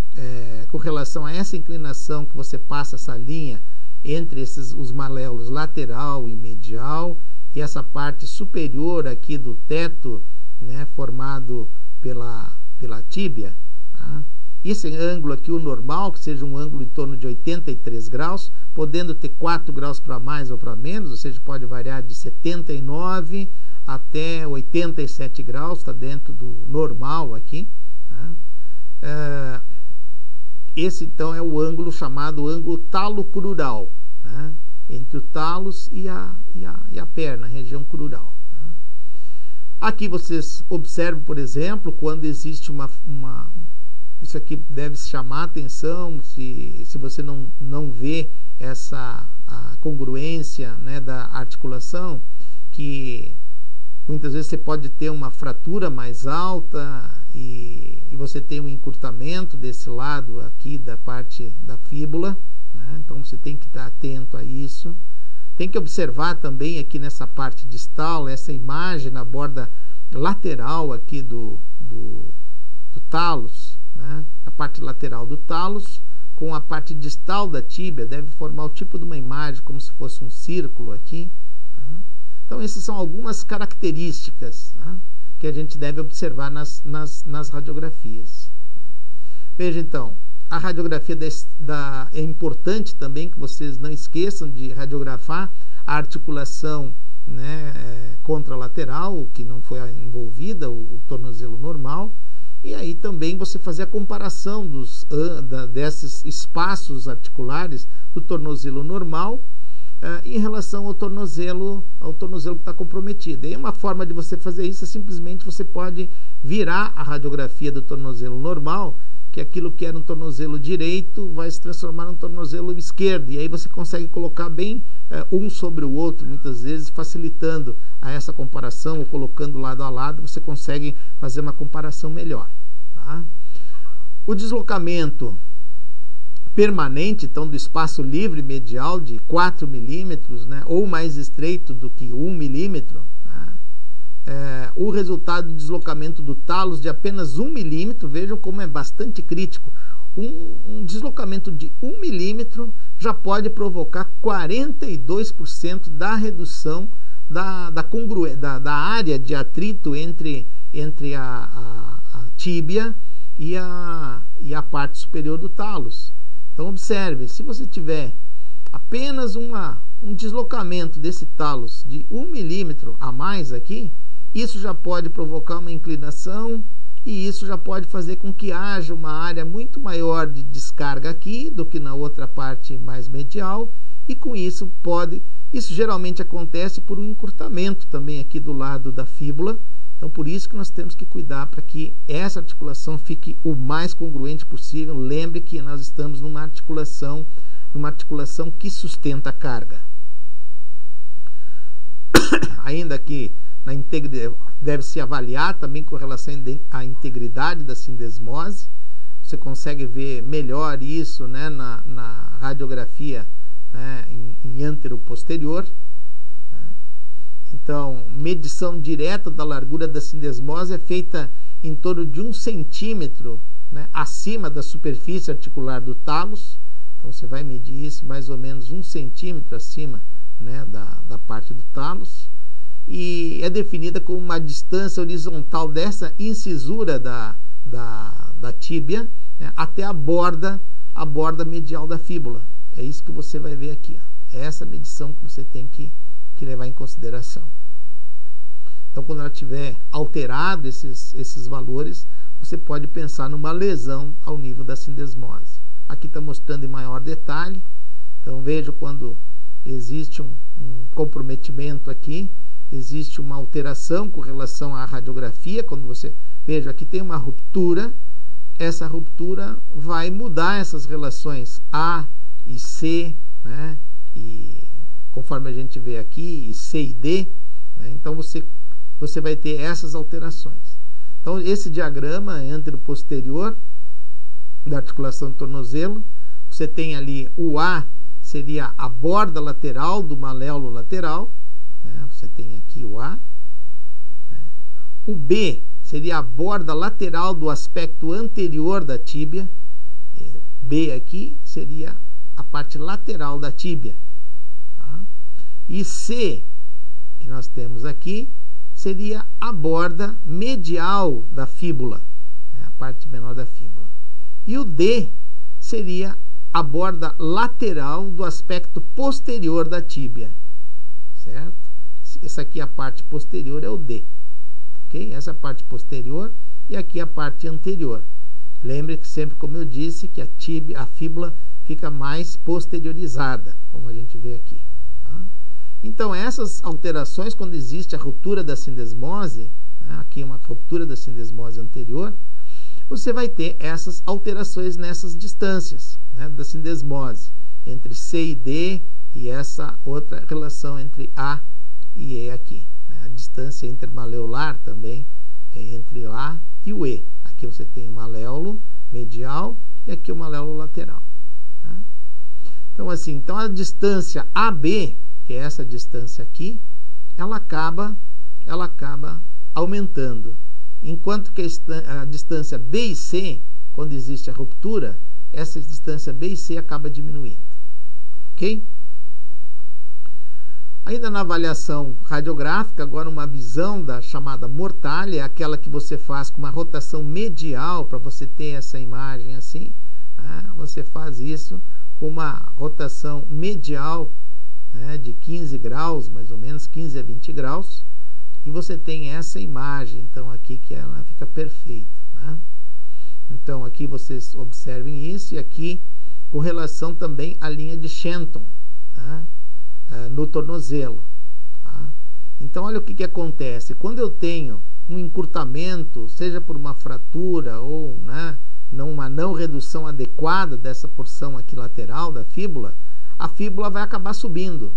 com relação a essa inclinação que você passa essa linha entre os maléolos lateral e medial, e essa parte superior aqui do teto, né, formado pela tíbia. Tá? Esse ângulo aqui, o normal, que seja um ângulo em torno de 83 graus, podendo ter 4 graus para mais ou para menos, ou seja, pode variar de 79 até 87 graus, está dentro do normal aqui. Tá? Esse, então, é o ângulo chamado ângulo talocrural, né? Entre o talos e a perna, a região crural. Aqui vocês observam, por exemplo, quando existe isso aqui deve chamar a atenção se você não vê essa a congruência, né, da articulação, que muitas vezes você pode ter uma fratura mais alta e você tem um encurtamento desse lado aqui da parte da fíbula, né? Então você tem que estar atento a isso. Tem que observar também aqui nessa parte distal, essa imagem na borda lateral aqui do talos, né? A parte lateral do talos com a parte distal da tíbia deve formar o tipo de uma imagem como se fosse um círculo aqui. Tá? Então essas são algumas características, tá, que a gente deve observar nas radiografias. Veja então, a radiografia é importante também que vocês não esqueçam de radiografar a articulação, né, contralateral, que não foi envolvida, o tornozelo normal, e aí também você fazer a comparação desses espaços articulares do tornozelo normal em relação ao tornozelo que está comprometido. E uma forma de você fazer isso é simplesmente você pode virar a radiografia do tornozelo normal, que aquilo que era um tornozelo direito vai se transformar num tornozelo esquerdo, e aí você consegue colocar bem um sobre o outro, muitas vezes facilitando a essa comparação, ou colocando lado a lado, você consegue fazer uma comparação melhor. Tá? O deslocamento permanente, então, do espaço livre medial de 4 milímetros, né, ou mais estreito do que 1 milímetro, né, o resultado do deslocamento do talos de apenas 1 milímetro, vejam como é bastante crítico, um deslocamento de 1 milímetro já pode provocar 42% da redução da área de atrito entre a tíbia e a parte superior do talos. Então observe, se você tiver apenas um deslocamento desse talos de 1 milímetro a mais aqui, isso já pode provocar uma inclinação e isso já pode fazer com que haja uma área muito maior de descarga aqui do que na outra parte mais medial, e com isso geralmente acontece por um encurtamento também aqui do lado da fíbula. Então por isso que nós temos que cuidar para que essa articulação fique o mais congruente possível. Lembre que nós estamos numa articulação que sustenta a carga. Ainda que deve-se avaliar também com relação à integridade da sindesmose. Você consegue ver melhor isso, né, na radiografia, né, em antero-posterior. Então, medição direta da largura da sindesmose é feita em torno de 1 centímetro, né, acima da superfície articular do talos. Então, você vai medir isso mais ou menos 1 centímetro acima, né, da parte do talos. E é definida como uma distância horizontal dessa incisura da tíbia, né, até a borda medial da fíbula. É isso que você vai ver aqui. Ó. É essa medição que você tem que levar em consideração. Então, quando ela tiver alterado esses valores, você pode pensar numa lesão ao nível da sindesmose. Aqui está mostrando em maior detalhe. Então, veja quando existe um comprometimento aqui, existe uma alteração com relação à radiografia. Quando você veja aqui tem uma ruptura, essa ruptura vai mudar essas relações A e C, né? E conforme a gente vê aqui, e C e D, né? Então você vai ter essas alterações. Então esse diagrama antero-posterior da articulação do tornozelo, você tem ali o A, seria a borda lateral do maléolo lateral, né? Você tem aqui o A, né? O B seria a borda lateral do aspecto anterior da tíbia, B aqui seria a parte lateral da tíbia. E C, que nós temos aqui, seria a borda medial da fíbula, né, a parte menor da fíbula. E o D seria a borda lateral do aspecto posterior da tíbia, certo? Essa aqui, a parte posterior, é o D, ok? Essa é a parte posterior e aqui a parte anterior. Lembre que sempre, como eu disse, que a fíbula fica mais posteriorizada, como a gente vê aqui. Tá? Então, essas alterações, quando existe a ruptura da sindesmose, né, aqui uma ruptura da sindesmose anterior, você vai ter essas alterações nessas distâncias, né, da sindesmose, entre C e D, e essa outra relação entre A e E aqui, né? A distância intermaleolar também é entre o A e o E. Aqui você tem o maléolo medial e aqui o maléolo lateral. Tá? Então, assim, então a distância AB, que é essa distância aqui, ela acaba aumentando. Enquanto que a distância B e C, quando existe a ruptura, essa distância B e C acaba diminuindo. Ok? Ainda na avaliação radiográfica, agora uma visão da chamada mortalha, aquela que você faz com uma rotação medial, para você ter essa imagem assim, né? Você faz isso com uma rotação medial, né, de 15 graus, mais ou menos 15 a 20 graus, e você tem essa imagem, então, aqui, que ela fica perfeita, né? Então, aqui vocês observem isso, e aqui com relação também à linha de Shenton, tá? No tornozelo. Tá? Então, olha o que acontece. Quando eu tenho um encurtamento, seja por uma fratura ou, né, uma não redução adequada dessa porção aqui lateral da fíbula, a fíbula vai acabar subindo.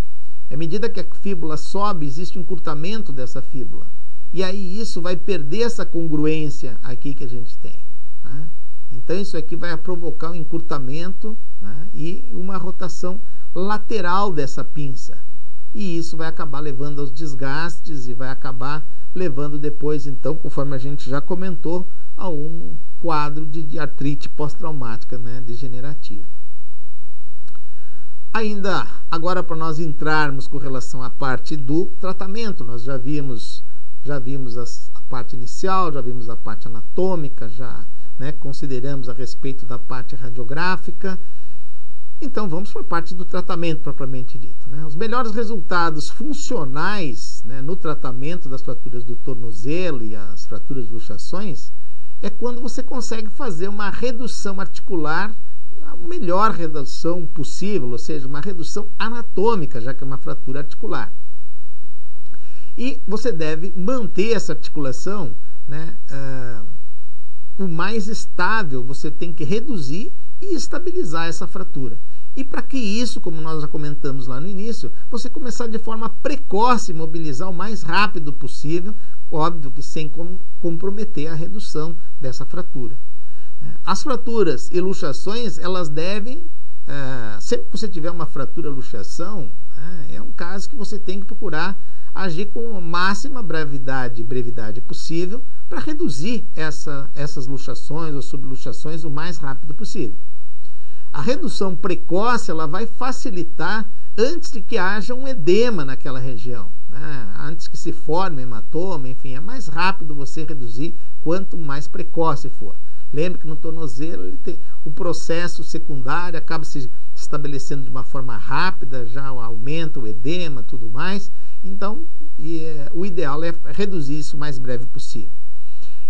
À medida que a fíbula sobe, existe um encurtamento dessa fíbula. E aí isso vai perder essa congruência aqui que a gente tem. Né? Então, isso aqui vai provocar um encurtamento, né, e uma rotação lateral dessa pinça. E isso vai acabar levando aos desgastes e vai acabar levando depois, então, conforme a gente já comentou, a um quadro de artrite pós-traumática, né, degenerativa. Ainda agora, para nós entrarmos com relação à parte do tratamento, nós já vimos a parte inicial, já vimos a parte anatômica, já, né, consideramos a respeito da parte radiográfica. Então, vamos para a parte do tratamento propriamente dito, né? Os melhores resultados funcionais, né, no tratamento das fraturas do tornozelo e as fraturas de luxações é quando você consegue fazer uma redução articular, a melhor redução possível, ou seja, uma redução anatômica, já que é uma fratura articular. E você deve manter essa articulação, né, o mais estável, você tem que reduzir e estabilizar essa fratura. E para que isso, como nós já comentamos lá no início, você começar de forma precoce, mobilizar o mais rápido possível, óbvio que sem comprometer a redução dessa fratura. As fraturas e luxações, elas devem, sempre que você tiver uma fratura luxação, é um caso que você tem que procurar agir com a máxima brevidade possível para reduzir essas luxações ou subluxações o mais rápido possível. A redução precoce, ela vai facilitar antes de que haja um edema naquela região, né? Antes que se forme hematoma, enfim, é mais rápido você reduzir quanto mais precoce for. Lembre que no tornozelo ele tem o processo secundário, acaba se estabelecendo de uma forma rápida, já aumenta o edema, tudo mais. Então, o ideal é reduzir isso o mais breve possível.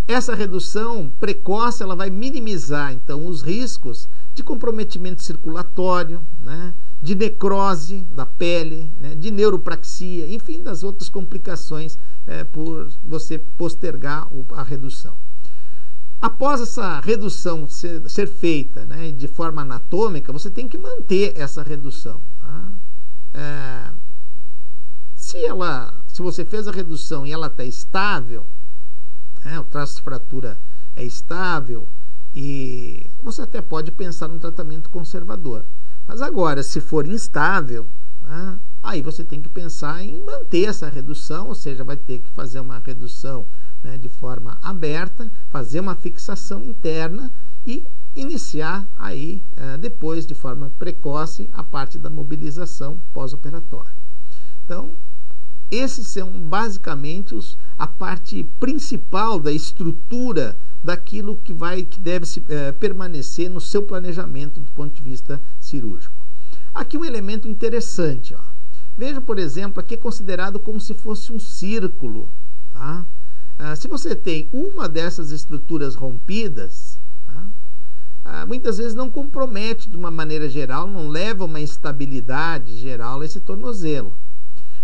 Essa redução precoce, ela vai minimizar, então, os riscos de comprometimento circulatório, né, de necrose da pele, né, de neuropraxia, enfim, das outras complicações por você postergar a redução. Após essa redução ser feita, né, de forma anatômica, você tem que manter essa redução. Tá? Se você fez a redução e ela está estável, o traço de fratura é estável, e você até pode pensar num tratamento conservador. Mas agora, se for instável, né, aí você tem que pensar em manter essa redução, ou seja, vai ter que fazer uma redução, né, de forma aberta, fazer uma fixação interna e iniciar aí, depois, de forma precoce, a parte da mobilização pós-operatória. Então, esses são basicamente a parte principal da estrutura daquilo que deve permanecer no seu planejamento do ponto de vista cirúrgico. Aqui um elemento interessante. Ó. Veja, por exemplo, aqui é considerado como se fosse um círculo. Tá? Se você tem uma dessas estruturas rompidas, tá? Muitas vezes não compromete de uma maneira geral, não leva a uma instabilidade geral a esse tornozelo.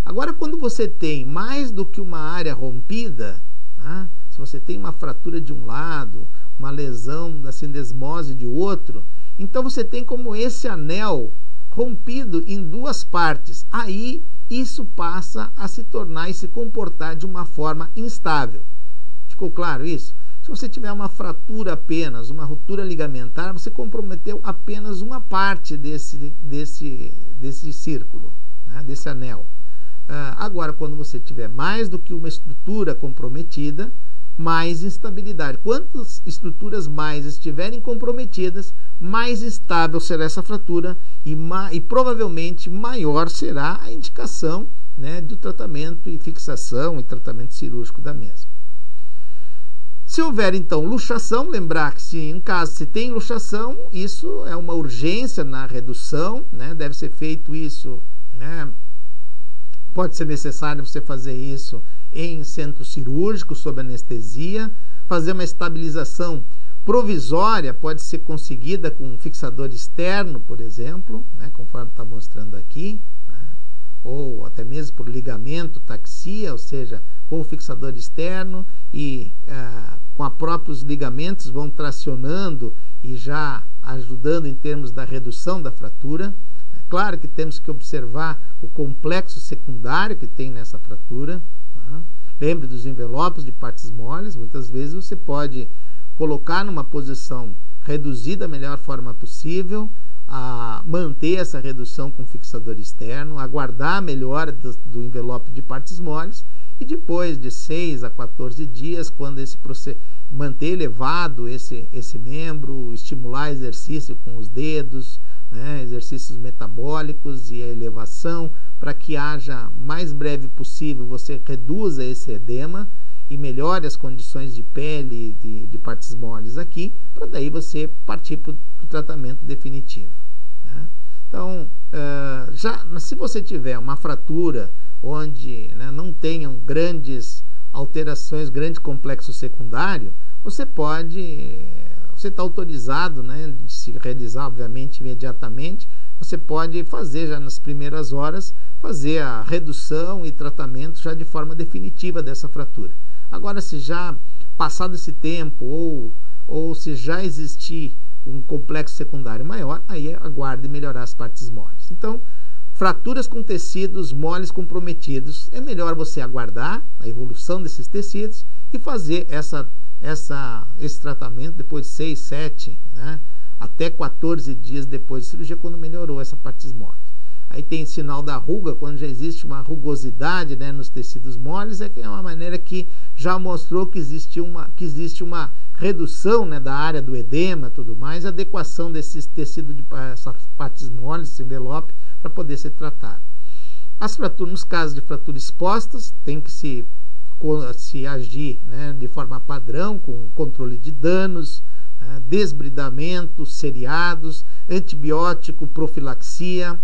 Agora, quando você tem mais do que uma área rompida, né, se você tem uma fratura de um lado, uma lesão da sindesmose de outro, então você tem como esse anel rompido em duas partes. Aí isso passa a se tornar e se comportar de uma forma instável. Ficou claro isso? Se você tiver uma fratura apenas, uma ruptura ligamentar, você comprometeu apenas uma parte desse círculo, né, desse anel. Agora, quando você tiver mais do que uma estrutura comprometida, mais instabilidade. Quantas estruturas mais estiverem comprometidas, mais instável será essa fratura e provavelmente maior será a indicação, né, do tratamento e fixação e tratamento cirúrgico da mesma. Se houver, então, luxação, lembrar que em caso se tem luxação, isso é uma urgência na redução, né, deve ser feito isso, né, pode ser necessário você fazer isso em centro cirúrgico, sob anestesia, fazer uma estabilização provisória, pode ser conseguida com um fixador externo, por exemplo, né, conforme está mostrando aqui, né, ou até mesmo por ligamento, taxia, ou seja, com o fixador externo e com os próprios ligamentos vão tracionando e já ajudando em termos da redução da fratura. É claro que temos que observar o complexo secundário que tem nessa fratura. Tá? Lembre dos envelopes de partes moles, muitas vezes você pode colocar numa posição reduzida da melhor forma possível, manter essa redução com fixador externo, aguardar a melhora do envelope de partes moles e depois de 6 a 14 dias, quando manter elevado esse membro, estimular exercício com os dedos, né, exercícios metabólicos e a elevação, para que haja mais breve possível, você reduza esse edema e melhore as condições de pele de partes moles aqui, para daí você partir para o tratamento definitivo. Né? Então, se você tiver uma fratura onde, né, não tenham grandes alterações, grande complexo secundário, você está autorizado, né, de se realizar, obviamente, imediatamente, você pode fazer já nas primeiras horas, fazer a redução e tratamento já de forma definitiva dessa fratura. Agora, se já passado esse tempo ou se já existir um complexo secundário maior, aí aguarde melhorar as partes moles. Então, fraturas com tecidos moles comprometidos, é melhor você aguardar a evolução desses tecidos e fazer esse tratamento depois de 6, 7, né, até 14 dias depois da cirurgia, quando melhorou essa partes moles. Aí tem sinal da ruga, quando já existe uma rugosidade, né, nos tecidos moles, é uma maneira que já mostrou que existe uma redução, né, da área do edema, tudo mais, adequação desses tecidos essas partes moles, esse envelope, para poder ser tratado. As fraturas, nos casos de fraturas expostas, tem que se agir, né, de forma padrão, com controle de danos, desbridamento, seriados, antibiótico, profilaxia,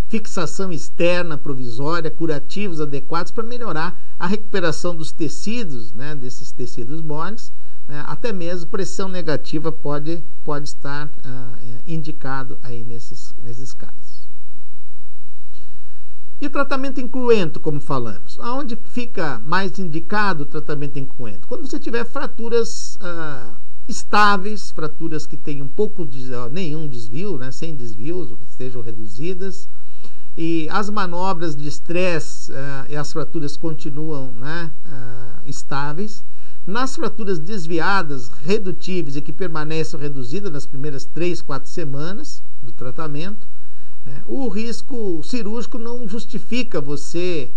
fixação externa provisória, curativos adequados para melhorar a recuperação dos tecidos, né, desses tecidos moles, né, até mesmo pressão negativa pode estar indicado aí nesses casos. E o tratamento incruento, como falamos, aonde fica mais indicado o tratamento incruento? Quando você tiver fraturas estáveis, fraturas que tenham nenhum desvio, né, sem desvios, ou que estejam reduzidas, e as manobras de estresse e as fraturas continuam, né, estáveis. Nas fraturas desviadas, redutíveis e que permanecem reduzidas nas primeiras 3, 4 semanas do tratamento, o risco cirúrgico não justifica você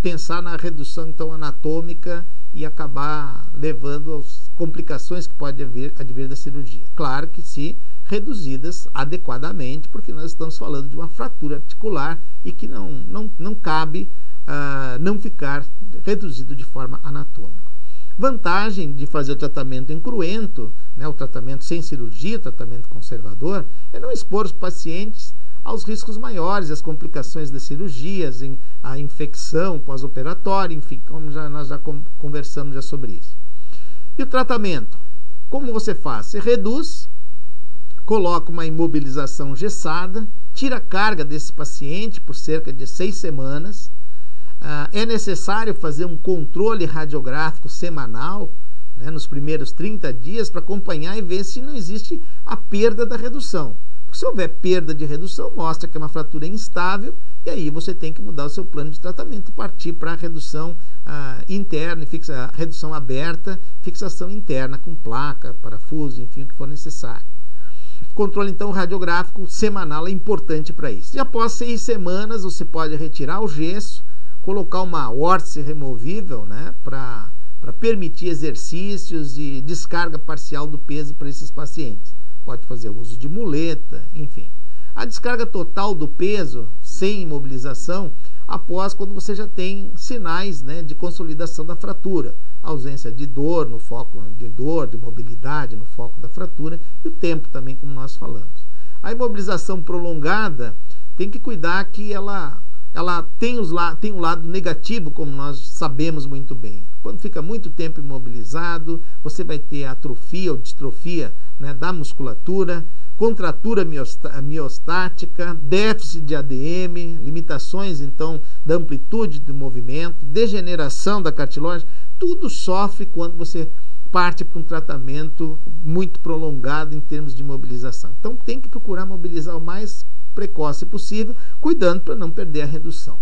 pensar na redução então anatômica e acabar levando às complicações que pode advir da cirurgia. Claro que se reduzidas adequadamente, porque nós estamos falando de uma fratura articular e que não cabe não ficar reduzido de forma anatômica. Vantagem de fazer o tratamento incruento, né, o tratamento sem cirurgia, o tratamento conservador, é não expor os pacientes aos riscos maiores, as complicações das cirurgias, a infecção pós-operatória, enfim, como nós já conversamos já sobre isso. E o tratamento? Como você faz? Você reduz, coloca uma imobilização engessada, tira a carga desse paciente por cerca de 6 semanas. É necessário fazer um controle radiográfico semanal, né, nos primeiros 30 dias para acompanhar e ver se não existe a perda da redução. Porque se houver perda de redução, mostra que é uma fratura instável e aí você tem que mudar o seu plano de tratamento e partir para a redução interna, redução aberta, fixação interna com placa, parafuso, enfim, o que for necessário. Controle, então, radiográfico semanal é importante para isso. E após 6 semanas, você pode retirar o gesso, colocar uma órtese removível, né, para permitir exercícios e descarga parcial do peso para esses pacientes. Pode fazer uso de muleta, enfim. A descarga total do peso, sem imobilização, após quando você já tem sinais, né, de consolidação da fratura. Ausência de dor no foco de dor, de mobilidade no foco da fratura e o tempo também, como nós falamos. A imobilização prolongada tem que cuidar que ela tem um lado negativo, como nós sabemos muito bem. Quando fica muito tempo imobilizado, você vai ter atrofia ou distrofia, né, da musculatura, contratura miostática, déficit de ADM, limitações, então, da amplitude do movimento, degeneração da cartilagem, tudo sofre quando você parte para um tratamento muito prolongado em termos de mobilização. Então, tem que procurar mobilizar o mais precoce possível, cuidando para não perder a redução.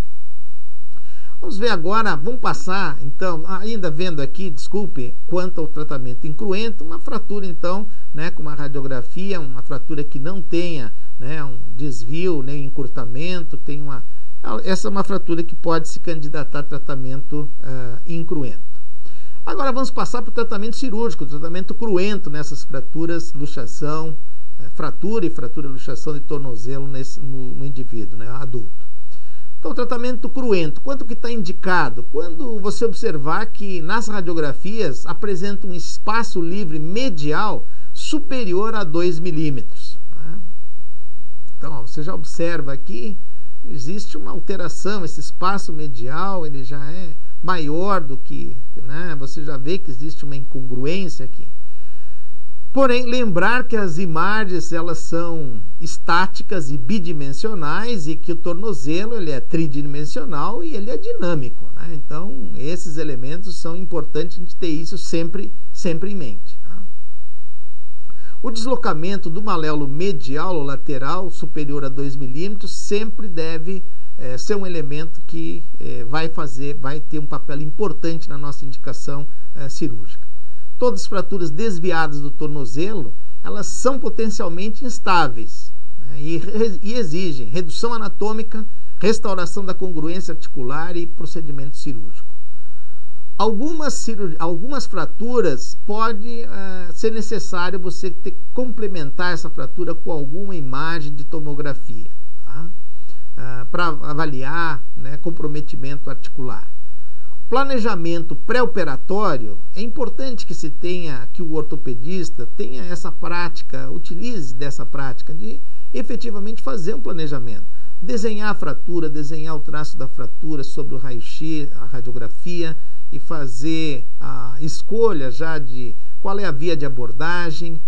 Vamos ver agora, vamos passar, então, ainda vendo aqui, desculpe, quanto ao tratamento incruento, uma fratura, então, né, com uma radiografia, uma fratura que não tenha, né, um desvio, nem encurtamento, essa é uma fratura que pode se candidatar a tratamento incruento. Agora vamos passar para o tratamento cirúrgico, o tratamento cruento nessas fraturas, luxação, fratura e luxação de tornozelo no indivíduo, né, adulto. Então, o tratamento cruento, quanto que está indicado? Quando você observar que nas radiografias apresenta um espaço livre medial superior a 2 milímetros. Né? Então, ó, você já observa aqui, existe uma alteração, esse espaço medial ele já é maior do que, né? Você já vê que existe uma incongruência aqui. Porém, lembrar que as imagens elas são estáticas e bidimensionais e que o tornozelo ele é tridimensional e ele é dinâmico, né? Então, esses elementos são importantes a gente ter isso sempre em mente. Né? O deslocamento do maléolo medial ou lateral superior a 2 milímetros sempre deve ser um elemento que vai ter um papel importante na nossa indicação cirúrgica. Todas as fraturas desviadas do tornozelo, elas são potencialmente instáveis, né, e exigem redução anatômica, restauração da congruência articular e procedimento cirúrgico. Algumas fraturas pode ser necessário você complementar essa fratura com alguma imagem de tomografia, tá? Para avaliar, né, comprometimento articular. Planejamento pré-operatório, é importante que o ortopedista tenha essa prática, utilize dessa prática de efetivamente fazer um planejamento. Desenhar a fratura, desenhar o traço da fratura sobre o raio-x, a radiografia e fazer a escolha já de qual é a via de abordagem,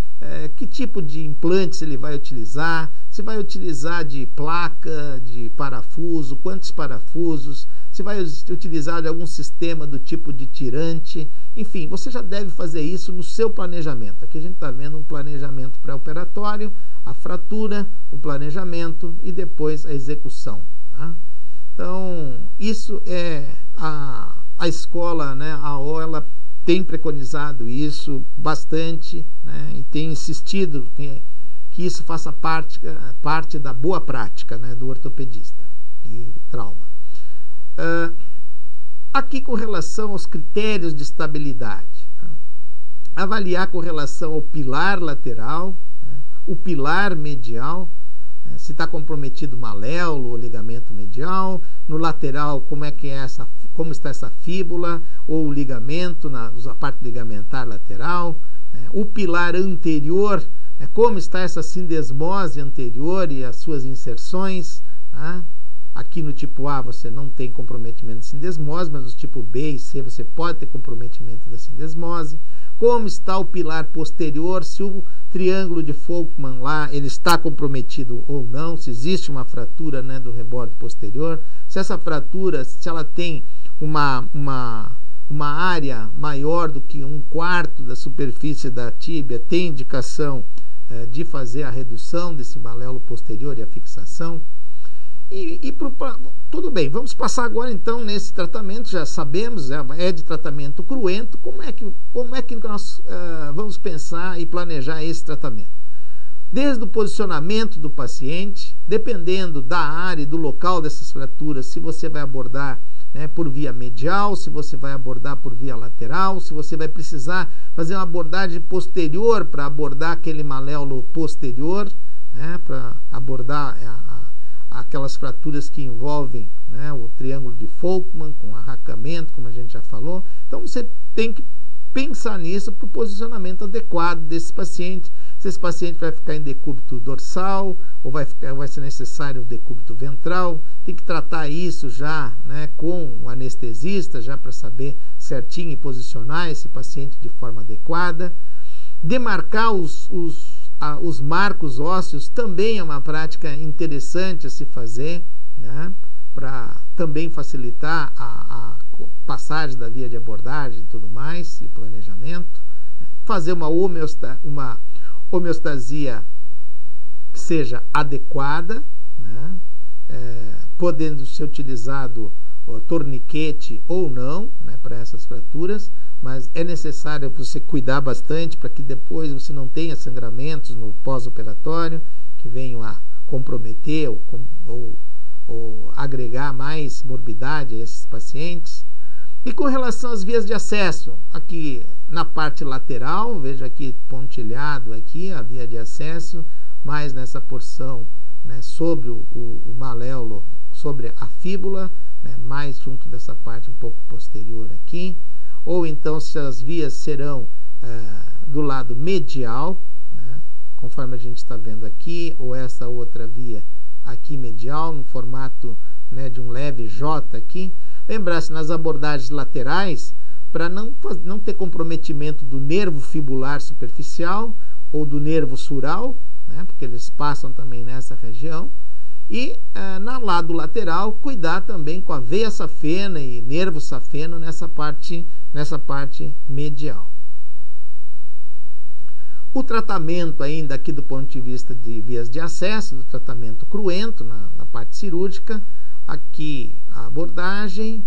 que tipo de implantes ele vai utilizar, se vai utilizar de placa, de parafuso, quantos parafusos, se vai utilizar de algum sistema do tipo de tirante, enfim, você já deve fazer isso no seu planejamento. Aqui a gente está vendo um planejamento pré-operatório, a fratura, o planejamento e depois a execução. Tá? Então, isso é a escola, né, a AO, ela tem preconizado isso bastante, né, e tem insistido que isso faça parte da boa prática, né, do ortopedista e trauma. Aqui com relação aos critérios de estabilidade, né, avaliar com relação ao pilar lateral, né, o pilar medial, né, se está comprometido o maléolo ou ligamento medial, no lateral como está essa fíbula ou o ligamento, a parte ligamentar lateral, né, o pilar anterior, né, como está essa sindesmose anterior e as suas inserções, né? Aqui no tipo A você não tem comprometimento de sindesmose, mas no tipo B e C você pode ter comprometimento da sindesmose. Como está o pilar posterior, se o triângulo de Folkman lá ele está comprometido ou não, se existe uma fratura, né, do rebordo posterior, se essa fratura, se ela tem uma uma área maior do que 1/4 da superfície da tíbia, tem indicação de fazer a redução desse maléolo posterior e a fixação. Tudo bem, vamos passar agora então nesse tratamento, já sabemos, é de tratamento cruento. Como é que nós vamos pensar e planejar esse tratamento? Desde o posicionamento do paciente, dependendo da área e do local dessas fraturas, se você vai abordar por via medial, se você vai abordar por via lateral, se você vai precisar fazer uma abordagem posterior para abordar aquele maléolo posterior, para abordar aquelas fraturas que envolvem o triângulo de Volkmann com arracamento, como a gente já falou. Então você tem que pensar nisso para o posicionamento adequado desse paciente. Se esse paciente vai ficar em decúbito dorsal ou vai ser necessário o decúbito ventral, tem que tratar isso já com o anestesista, já para saber certinho e posicionar esse paciente de forma adequada. Demarcar os marcos ósseos também é uma prática interessante a se fazer, para também facilitar a passagem da via de abordagem e tudo mais, e planejamento. Fazer uma homeostasia que seja adequada, podendo ser utilizado torniquete ou não, para essas fraturas, mas é necessário você cuidar bastante para que depois você não tenha sangramentos no pós-operatório que venham a comprometer ou agregar mais morbidade a esses pacientes. E com relação às vias de acesso, aqui na parte lateral, veja aqui pontilhado aqui a via de acesso, mais nessa porção sobre o maléolo, sobre a fíbula, mais junto dessa parte um pouco posterior aqui. Ou então se as vias serão do lado medial, conforme a gente está vendo aqui, ou essa outra via aqui medial, no formato de um leve J aqui. Lembrar-se nas abordagens laterais, para não ter comprometimento do nervo fibular superficial ou do nervo sural, porque eles passam também nessa região. E no lado lateral, cuidar também com a veia safena e nervo safeno nessa parte medial. O tratamento ainda aqui do ponto de vista de vias de acesso, do tratamento cruento na parte cirúrgica, aqui a abordagem,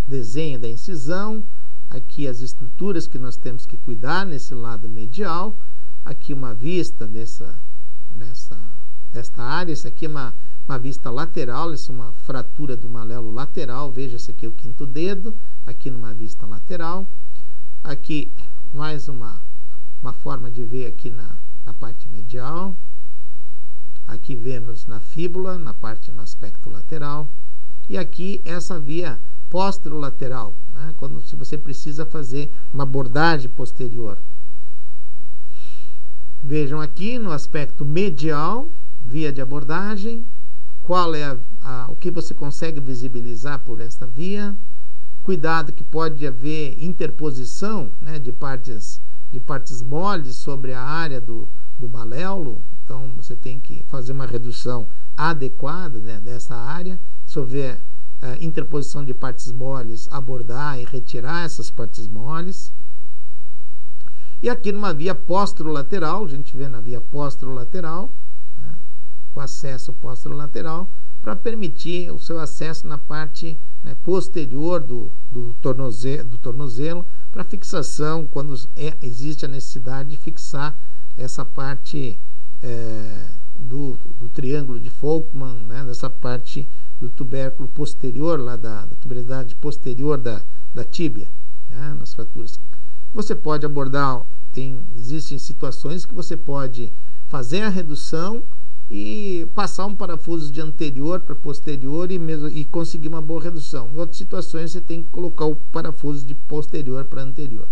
desenho da incisão, aqui as estruturas que nós temos que cuidar nesse lado medial, aqui uma vista desta área. Essa aqui é uma vista lateral, essa é uma fratura do maléolo lateral. Veja, esse aqui é o quinto dedo, aqui numa vista lateral. Aqui mais uma forma de ver aqui na parte medial. Aqui vemos na fíbula, no aspecto lateral. E aqui essa via posterolateral, se você precisa fazer uma abordagem posterior. Vejam aqui no aspecto medial, via de abordagem, qual é o que você consegue visibilizar por esta via. Cuidado que pode haver interposição de partes moles sobre a área do maléolo, então você tem que fazer uma redução adequada dessa área. Se houver interposição de partes moles, abordar e retirar essas partes moles. E aqui numa via posterolateral, a gente vê na via posterolateral, o acesso posterolateral, para permitir o seu acesso na parte posterior do tornozelo, para fixação, quando existe a necessidade de fixar essa parte do triângulo de Volkmann, nessa parte do tubérculo posterior, lá da tuberosidade posterior da tíbia, nas fraturas. Você pode abordar, existem situações que você pode fazer a redução e passar um parafuso de anterior para posterior e conseguir uma boa redução. Em outras situações você tem que colocar o parafuso de posterior para anterior.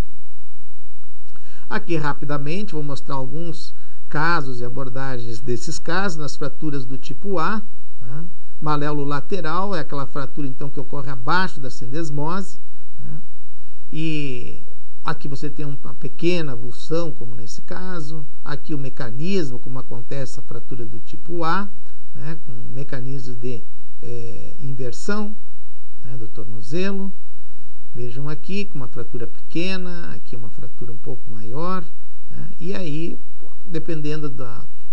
Aqui rapidamente vou mostrar alguns casos e abordagens desses casos nas fraturas do tipo A. Maléolo lateral é aquela fratura então que ocorre abaixo da sindesmose, e aqui você tem uma pequena avulsão, como nesse caso. Aqui o mecanismo, como acontece a fratura do tipo A, com mecanismos de inversão do tornozelo. Vejam aqui, com uma fratura pequena, aqui uma fratura um pouco maior, né? E aí, dependendo do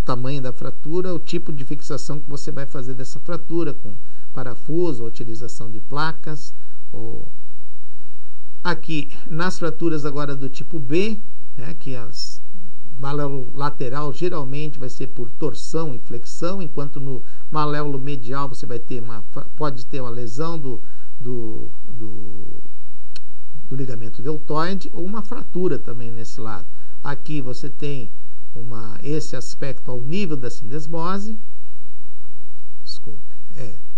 tamanho da fratura, o tipo de fixação que você vai fazer dessa fratura, com parafuso, utilização de placas. Aqui, nas fraturas agora do tipo B, né, que as maléolo lateral geralmente vai ser por torção e flexão, enquanto no maléolo medial você vai ter pode ter uma lesão do ligamento deltoide ou uma fratura também nesse lado. Aqui você tem esse aspecto ao nível da sindesmose,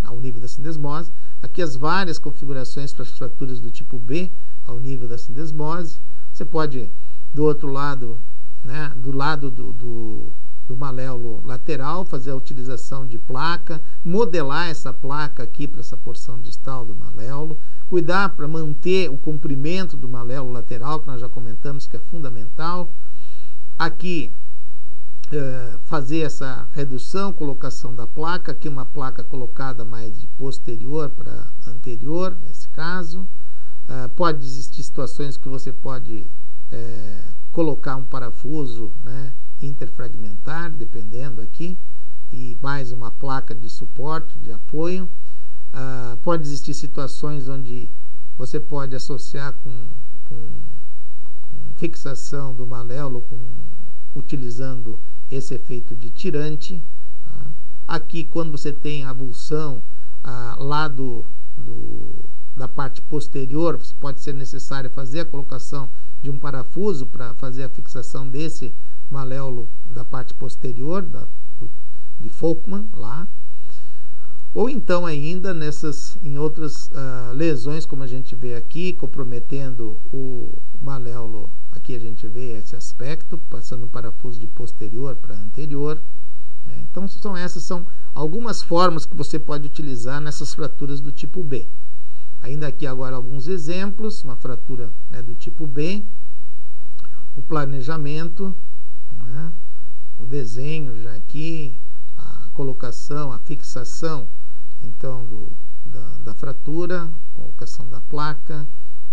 ao nível da sindesmose. Aqui as várias configurações para as fraturas do tipo B ao nível da sindesmose. Você pode, do outro lado, né, do lado do maléolo lateral, fazer a utilização de placa, modelar essa placa aqui para essa porção distal do maléolo, cuidar para manter o comprimento do maléolo lateral, que nós já comentamos que é fundamental. Aqui, fazer essa redução, colocação da placa, aqui uma placa colocada mais de posterior para anterior, nesse caso. Pode existir situações que você pode colocar um parafuso, né, interfragmentar, dependendo aqui, e mais uma placa de suporte, de apoio. Pode existir situações onde você pode associar com fixação do maléolo, utilizando esse efeito de tirante. Aqui, quando você tem a avulsão lá da parte posterior, pode ser necessário fazer a colocação de um parafuso para fazer a fixação desse maléolo da parte posterior, de Folkman, lá. Ou então ainda em outras lesões, como a gente vê aqui, comprometendo o maléolo. Aqui a gente vê esse aspecto, passando um parafuso de posterior para anterior. Então, essas são algumas formas que você pode utilizar nessas fraturas do tipo B. Ainda aqui agora alguns exemplos, uma fratura, né, do tipo B, o planejamento, né, o desenho já aqui, a colocação, a fixação, então, da fratura, colocação da placa,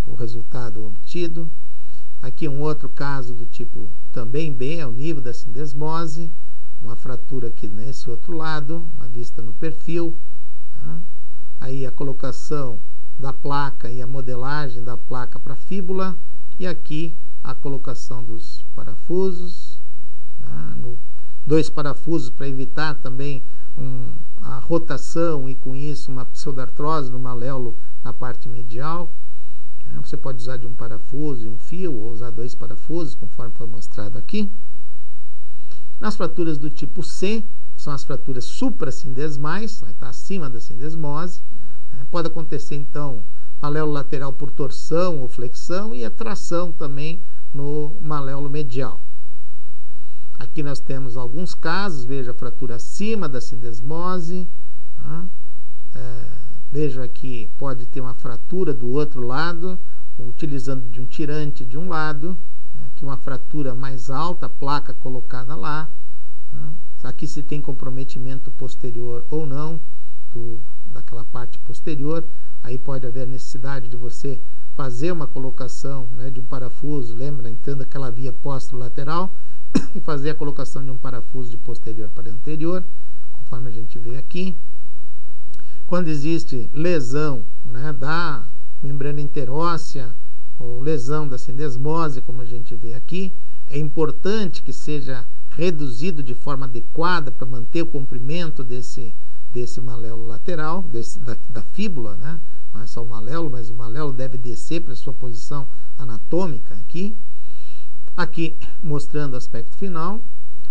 o resultado obtido. Aqui um outro caso do tipo também B, ao nível da sindesmose, uma fratura aqui nesse outro lado, uma vista no perfil. Tá? Aí a colocação da placa e a modelagem da placa para a fíbula, e aqui a colocação dos parafusos, tá? Dois parafusos para evitar também a rotação e com isso uma pseudartrose no maléolo na parte medial. Você pode usar de um parafuso e um fio, ou usar dois parafusos, conforme foi mostrado aqui. Nas fraturas do tipo C, são as fraturas suprassindesmais, vai estar acima da sindesmose. Pode acontecer, então, maléolo lateral por torção ou flexão e a tração também no maléolo medial. Aqui nós temos alguns casos, veja a fratura acima da sindesmose. Tá? Veja aqui, pode ter uma fratura do outro lado, utilizando de um tirante de um lado. Aqui uma fratura mais alta, a placa colocada lá. Tá? Aqui se tem comprometimento posterior ou não, daquela parte posterior. Aí pode haver necessidade de você fazer uma colocação, né, de um parafuso, lembra, entrando aquela via posterolateral, e fazer a colocação de um parafuso de posterior para anterior, conforme a gente vê aqui. Quando existe lesão, né, da membrana interóssea ou lesão da sindesmose, como a gente vê aqui, é importante que seja reduzido de forma adequada para manter o comprimento desse maléolo lateral, da fíbula, né? Não é só o maléolo, mas o maléolo deve descer para a sua posição anatômica aqui. Aqui mostrando o aspecto final.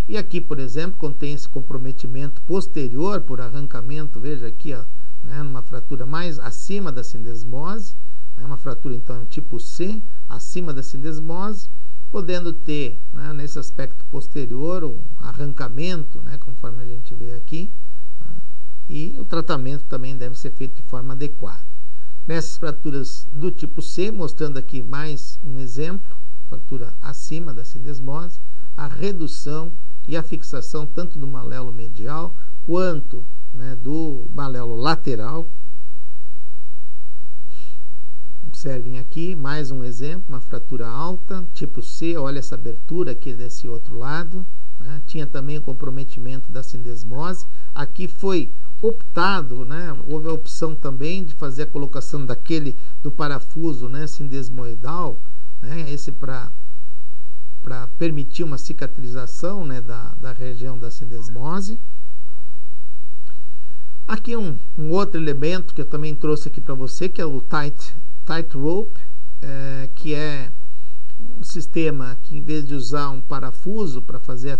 E aqui, por exemplo, quando tem esse comprometimento posterior por arrancamento, veja aqui, ó, né, numa fratura mais acima da sindesmose, né, uma fratura então tipo C, acima da sindesmose, podendo ter, né, nesse aspecto posterior um arrancamento, né, conforme a gente vê aqui, tá? E o tratamento também deve ser feito de forma adequada. Nessas fraturas do tipo C, mostrando aqui mais um exemplo, fratura acima da sindesmose, a redução e a fixação tanto do maléolo medial quanto, né, do maléolo lateral. Observem aqui mais um exemplo, uma fratura alta, tipo C, olha essa abertura aqui desse outro lado, né? Tinha também o comprometimento da sindesmose. Aqui foi optado, né? Houve a opção também de fazer a colocação do parafuso, né, sindesmoidal, né? Esse para permitir uma cicatrização, né, da região da sindesmose. Aqui um outro elemento que eu também trouxe aqui para você, que é o tightrope, que é um sistema que, em vez de usar um parafuso para fazer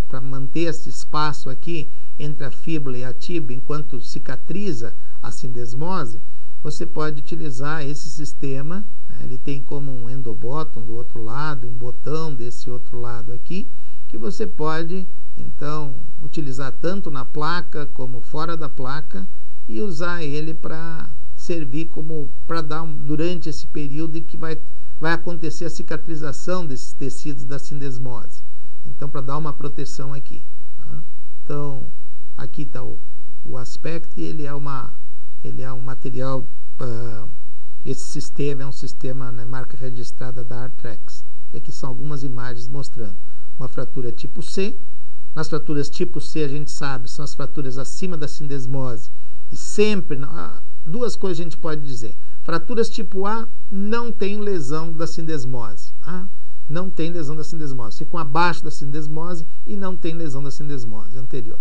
para manter esse espaço aqui entre a fíbula e a tíbia enquanto cicatriza a sindesmose, você pode utilizar esse sistema, né? Ele tem como um endobottom do outro lado, um botão desse outro lado aqui, que você pode então utilizar tanto na placa como fora da placa e usar ele para servir como para dar durante esse período em que vai acontecer a cicatrização desses tecidos da sindesmose. Então, para dar uma proteção aqui. Tá? Então, aqui está o aspecto, e ele é um material, esse sistema é um sistema, né, marca registrada da Arthrex. E aqui são algumas imagens mostrando uma fratura tipo C. Nas fraturas tipo C, a gente sabe, são as fraturas acima da sindesmose. E sempre, duas coisas a gente pode dizer. Fraturas tipo A não tem lesão da sindesmose. Tá? Não tem lesão da sindesmose. Ficam abaixo da sindesmose e não tem lesão da sindesmose anterior.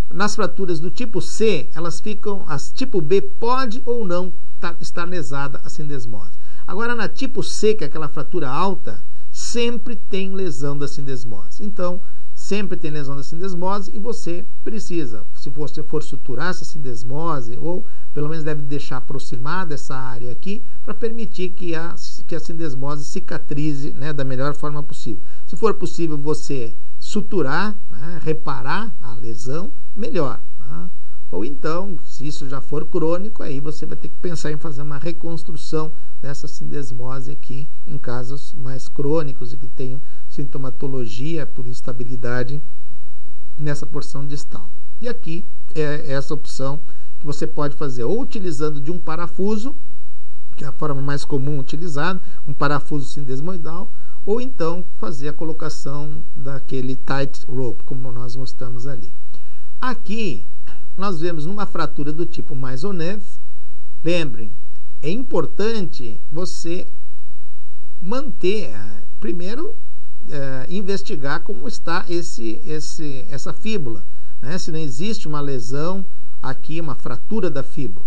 Nas fraturas do tipo C, elas ficam, as tipo B pode ou não estar lesada a sindesmose. Agora, na tipo C, que é aquela fratura alta, sempre tem lesão da sindesmose. Então, sempre tem lesão da sindesmose e você precisa, se você for suturar essa sindesmose, ou pelo menos deve deixar aproximada essa área aqui, para permitir que a sindesmose cicatrize, né, da melhor forma possível. Se for possível você suturar, né, reparar a lesão, melhor. Né? Ou então, se isso já for crônico, aí você vai ter que pensar em fazer uma reconstrução dessa sindesmose aqui, em casos mais crônicos e que tenham sintomatologia por instabilidade nessa porção distal. E aqui é essa opção que você pode fazer ou utilizando de um parafuso, que é a forma mais comum utilizada, um parafuso sindesmoidal, ou então fazer a colocação daquele tightrope, como nós mostramos ali. Aqui nós vemos numa fratura do tipo Maisonneuve. Lembrem, é importante você manter, primeiro, investigar como está essa fíbula, né? Se não existe uma lesão aqui, uma fratura da fíbula.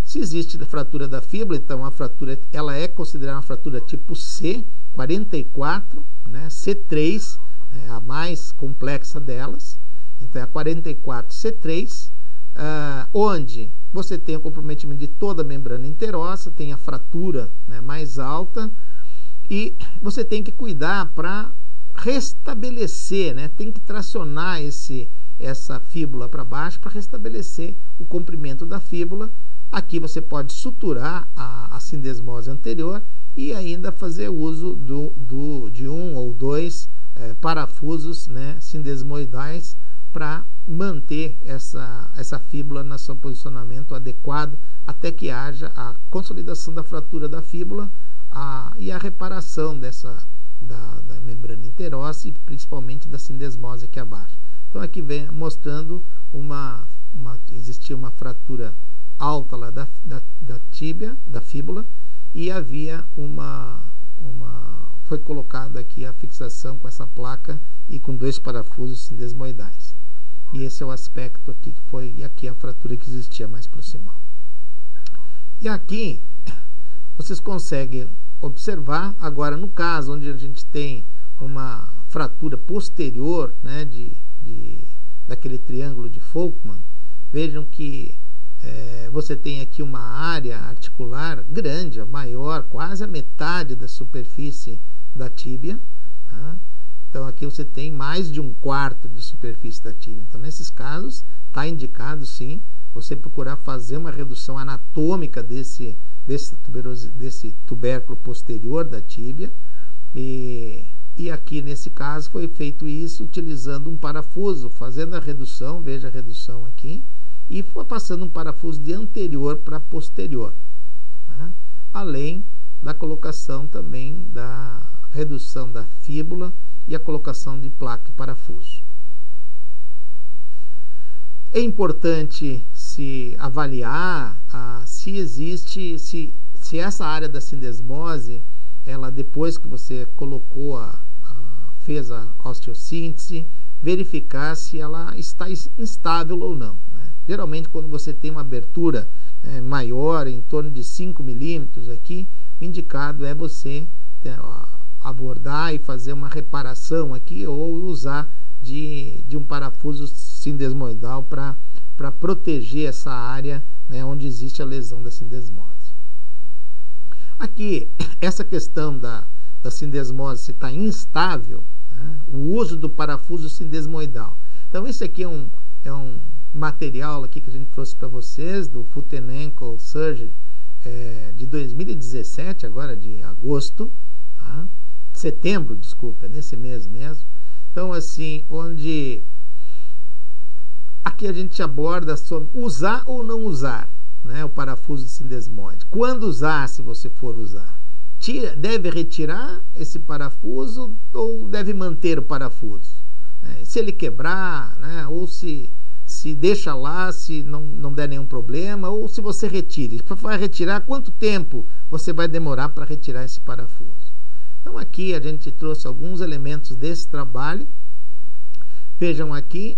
Se existe fratura da fíbula, então a fratura ela é considerada uma fratura tipo C, 44, né? C3, né? A mais complexa delas. Então é a 44C3, onde você tem o comprometimento de toda a membrana interóssea, tem a fratura, né, mais alta, e você tem que cuidar para restabelecer, né, tem que tracionar essa fíbula para baixo para restabelecer o comprimento da fíbula. Aqui você pode suturar a sindesmose anterior e ainda fazer uso de um ou dois parafusos, né, sindesmoidais, para manter essa fíbula no seu posicionamento adequado até que haja a consolidação da fratura da fíbula e a reparação da membrana interóssea e principalmente da sindesmose aqui abaixo. Então aqui vem mostrando existia uma fratura alta lá da tíbia, da fíbula, e havia foi colocada aqui a fixação com essa placa e com dois parafusos sindesmoidais. E esse é o aspecto aqui que foi, e aqui a fratura que existia mais proximal. E aqui vocês conseguem observar, agora no caso onde a gente tem uma fratura posterior, né, daquele triângulo de Folkman, vejam que você tem aqui uma área articular grande, maior, quase a metade da superfície da tíbia, né? Então aqui você tem mais de 1/4 de superfície da tíbia. Então nesses casos está indicado sim você procurar fazer uma redução anatômica desse tubérculo posterior da tíbia. E aqui nesse caso foi feito isso utilizando um parafuso, fazendo a redução, veja a redução aqui, e passando um parafuso de anterior para posterior, né? Além da colocação também da redução da fíbula e a colocação de placa e parafuso. É importante se avaliar se existe, se essa área da sindesmose, ela depois que você colocou fez a osteossíntese, verificar se ela está instável ou não, né? Geralmente quando você tem uma abertura maior, em torno de 5 milímetros aqui, o indicado é você abordar e fazer uma reparação aqui ou usar de um parafuso sindesmoidal para proteger essa área, né, onde existe a lesão da sindesmose. Aqui, essa questão da sindesmose, se está instável, né, o uso do parafuso sindesmoidal. Então, esse aqui é um material aqui que a gente trouxe para vocês, do Foot and Ankle Surgery, de 2017, agora de agosto, tá? Setembro, desculpa, é nesse mês mesmo. Então, assim, onde aqui a gente aborda sobre usar ou não usar, né, o parafuso sindesmoide. Quando usar, se você for usar? Deve retirar esse parafuso ou deve manter o parafuso? Se ele quebrar, né, ou se deixa lá, se não der nenhum problema, ou se você retire. Vai retirar, quanto tempo você vai demorar para retirar esse parafuso? Então aqui a gente trouxe alguns elementos desse trabalho. Vejam aqui,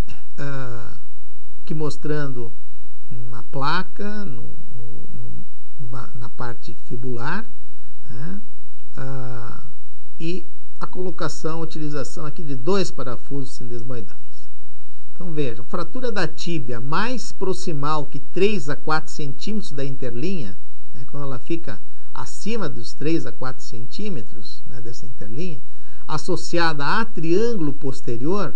que mostrando uma placa na parte fibular, né? E a colocação, a utilização aqui de 2 parafusos sindesmoidais. Então vejam, fratura da tíbia mais proximal que 3 a 4 centímetros da interlinha, né, quando ela fica acima dos 3 a 4 centímetros, né, dessa interlinha, associada a triângulo posterior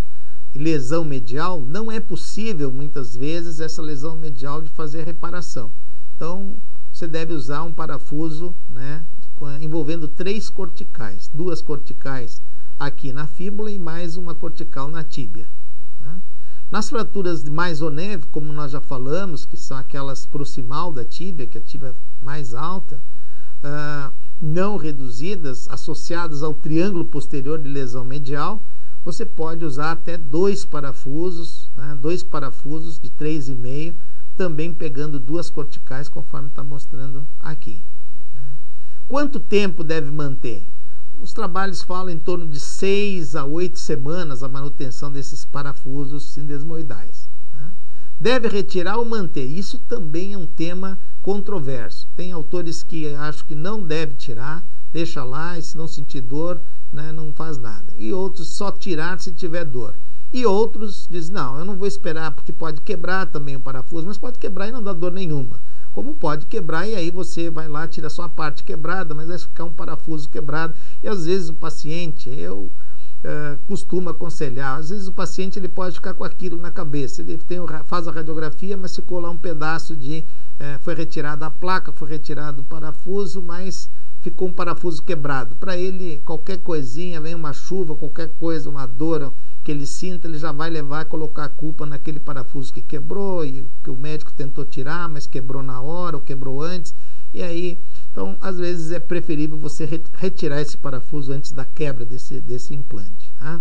e lesão medial, não é possível, muitas vezes, essa lesão medial de fazer reparação. Então, você deve usar um parafuso, né, envolvendo 3 corticais, 2 corticais aqui na fíbula e mais uma cortical na tíbia. Tá? Nas fraturas de Maisonneuve, como nós já falamos, que são aquelas proximal da tíbia, que é a tíbia mais alta, não reduzidas, associadas ao triângulo posterior de lesão medial, você pode usar até 2 parafusos, né, 2 parafusos de 3,5, também pegando 2 corticais, conforme está mostrando aqui. Quanto tempo deve manter? Os trabalhos falam em torno de 6 a 8 semanas a manutenção desses parafusos sindesmoidais. Né? Deve retirar ou manter? Isso também é um tema controverso. Tem autores que acham que não deve tirar, deixa lá e se não sentir dor, né, não faz nada. E outros só tirar se tiver dor. E outros dizem, não, eu não vou esperar porque pode quebrar também o parafuso, mas pode quebrar e não dá dor nenhuma. Como pode quebrar e aí você vai lá, tira só a parte quebrada, mas vai ficar um parafuso quebrado. E às vezes o paciente, eu costumo aconselhar, às vezes o paciente ele pode ficar com aquilo na cabeça, ele faz a radiografia, mas ficou lá um pedaço foi retirada a placa, foi retirado o parafuso, mas ficou um parafuso quebrado. Para ele, qualquer coisinha, vem uma chuva, qualquer coisa, uma dor que ele sinta, ele já vai levar e colocar a culpa naquele parafuso que quebrou e que o médico tentou tirar, mas quebrou na hora ou quebrou antes. E aí, então, às vezes é preferível você retirar esse parafuso antes da quebra desse implante. Tá?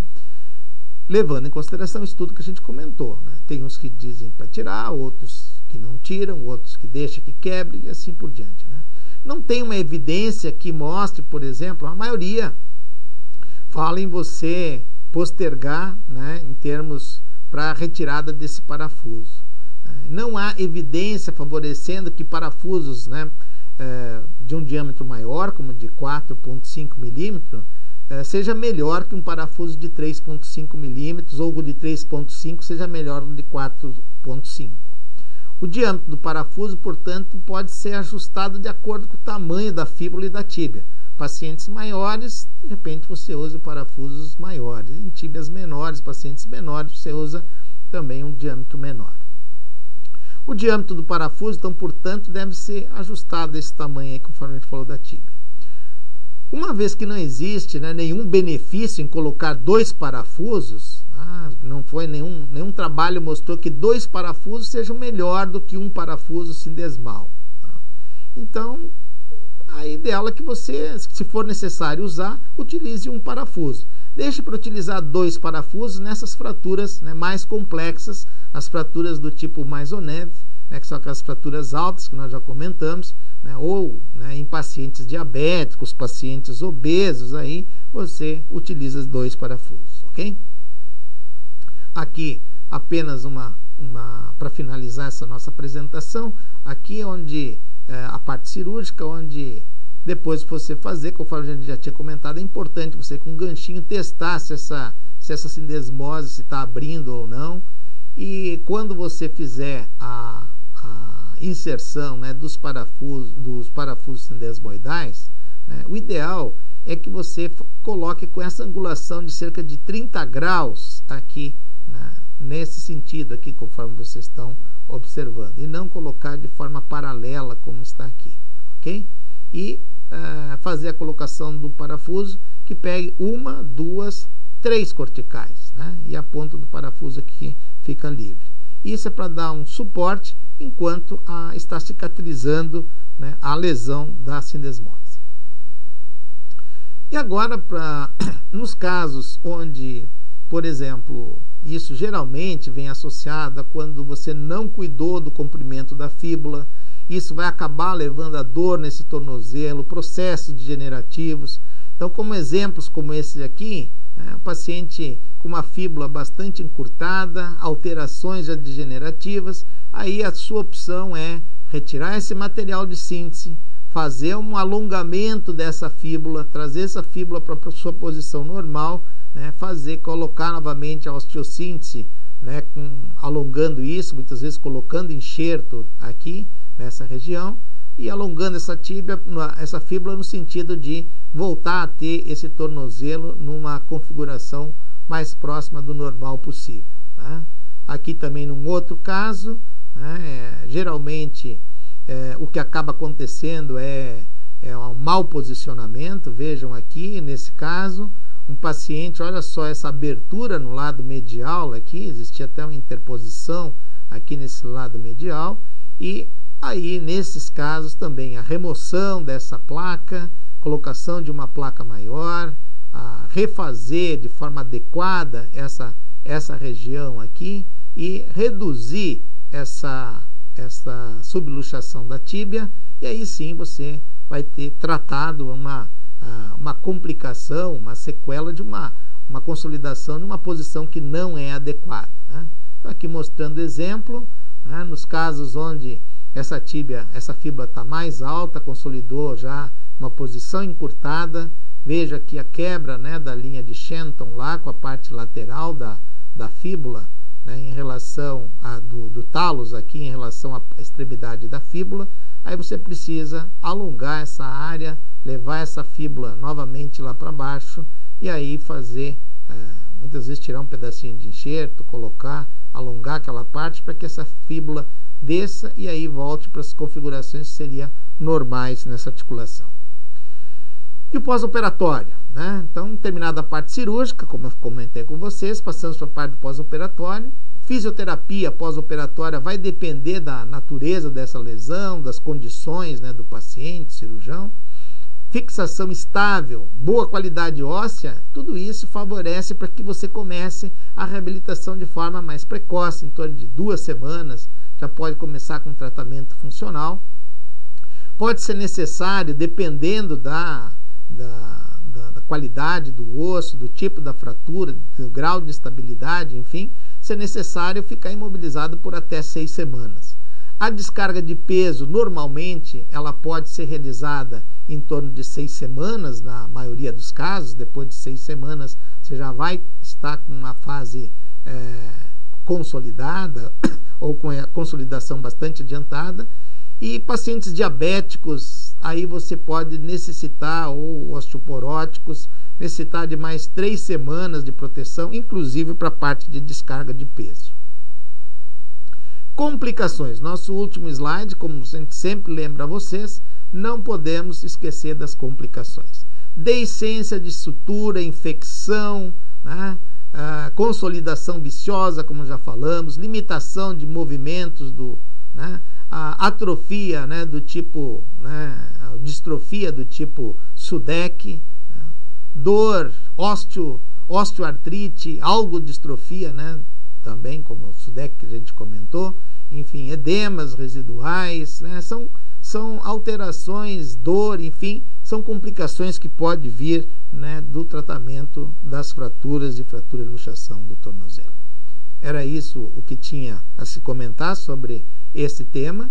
Levando em consideração isso tudo que a gente comentou. Né? Tem uns que dizem para tirar, outros que não tiram, outros que deixam que quebre e assim por diante. Né? Não tem uma evidência que mostre, por exemplo, a maioria fala em você postergar, né, em termos para a retirada desse parafuso. Não há evidência favorecendo que parafusos, né, de um diâmetro maior, como de 4,5 milímetros, seja melhor que um parafuso de 3,5 milímetros ou de 3,5 seja melhor do de 4,5. O diâmetro do parafuso, portanto, pode ser ajustado de acordo com o tamanho da fíbula e da tíbia. Pacientes maiores, de repente você usa parafusos maiores. Em tíbias menores, pacientes menores, você usa também um diâmetro menor. O diâmetro do parafuso, então, portanto, deve ser ajustado desse tamanho aí, conforme a gente falou da tíbia. Uma vez que não existe, né, nenhum benefício em colocar 2 parafusos, não foi nenhum trabalho mostrou que 2 parafusos sejam melhor do que um parafuso sindesmal. Então, a ideal é que você, se for necessário usar, utilize um parafuso. Deixe para utilizar 2 parafusos nessas fraturas, né, mais complexas, as fraturas do tipo Maisonneuve, né, que são aquelas fraturas altas que nós já comentamos, né, ou, né, em pacientes diabéticos, pacientes obesos, aí você utiliza 2 parafusos, ok? Aqui apenas para finalizar essa nossa apresentação, aqui onde a parte cirúrgica, onde depois que você fazer, conforme a gente já tinha comentado, é importante você com um ganchinho testar se essa sindesmose se está abrindo ou não. E quando você fizer a inserção, né, dos parafusos sindesmoidais, né, o ideal é que você coloque com essa angulação de cerca de 30 graus aqui, né, nesse sentido aqui, conforme vocês estão observando, e não colocar de forma paralela como está aqui, ok? E fazer a colocação do parafuso que pegue 1, 2, 3 corticais, né? E a ponta do parafuso aqui fica livre. Isso é para dar um suporte enquanto está cicatrizando, né, a lesão da sindesmose. E agora, nos casos onde, por exemplo, isso geralmente vem associado a quando você não cuidou do comprimento da fíbula, isso vai acabar levando a dor nesse tornozelo, processos degenerativos. Então, como exemplos como esse aqui, um paciente com uma fíbula bastante encurtada, alterações já degenerativas, aí a sua opção é retirar esse material de síntese, fazer um alongamento dessa fíbula, trazer essa fíbula para a sua posição normal, né, colocar novamente a osteossíntese, né, alongando isso, muitas vezes colocando enxerto aqui nessa região e alongando essa tíbia, essa fíbula, no sentido de voltar a ter esse tornozelo numa configuração mais próxima do normal possível, né? Aqui também num outro caso, né, geralmente o que acaba acontecendo é um mau posicionamento. Vejam aqui nesse caso um paciente, olha só essa abertura no lado medial aqui, existia até uma interposição aqui nesse lado medial, e aí nesses casos também a remoção dessa placa, colocação de uma placa maior, refazer de forma adequada essa região aqui e reduzir essa subluxação da tíbia, e aí sim você vai ter tratado uma complicação, uma sequela de uma consolidação de uma posição que não é adequada, né? Então aqui mostrando exemplo, né, nos casos onde essa fíbula está mais alta, consolidou já uma posição encurtada. Veja aqui a quebra, né, da linha de Shenton lá com a parte lateral da fíbula, né, em relação do talos aqui em relação à extremidade da fíbula. Aí você precisa alongar essa área, levar essa fíbula novamente lá para baixo e aí fazer, muitas vezes tirar um pedacinho de enxerto, colocar, alongar aquela parte para que essa fíbula desça e aí volte para as configurações que seriam normais nessa articulação. E o pós-operatório, né? Então, terminada a parte cirúrgica, como eu comentei com vocês, passamos para a parte do pós-operatório. Fisioterapia pós-operatória vai depender da natureza dessa lesão, das condições, né, do paciente, cirurgião. Fixação estável, boa qualidade óssea, tudo isso favorece para que você comece a reabilitação de forma mais precoce, em torno de 2 semanas, já pode começar com tratamento funcional. Pode ser necessário, dependendo da qualidade do osso, do tipo da fratura, do grau de estabilidade, enfim, ser necessário ficar imobilizado por até 6 semanas. A descarga de peso, normalmente, ela pode ser realizada em torno de 6 semanas, na maioria dos casos. Depois de 6 semanas, você já vai estar com uma fase consolidada, ou com a consolidação bastante adiantada. E pacientes diabéticos, aí você pode necessitar, ou osteoporóticos, necessitar de mais 3 semanas de proteção, inclusive para a parte de descarga de peso. Complicações. Nosso último slide, como a gente sempre lembra a vocês, não podemos esquecer das complicações. Deiscência de sutura, infecção, né? Consolidação viciosa, como já falamos, limitação de movimentos né, a atrofia, né, do tipo, né, a distrofia do tipo SUDEC, né, dor, osteoartrite, algodistrofia, né, também como o SUDEC que a gente comentou, enfim, edemas residuais, né, são alterações, dor, enfim, são complicações que pode vir, né, do tratamento das fraturas e fratura e luxação do tornozelo. Era isso o que tinha a se comentar sobre esse tema.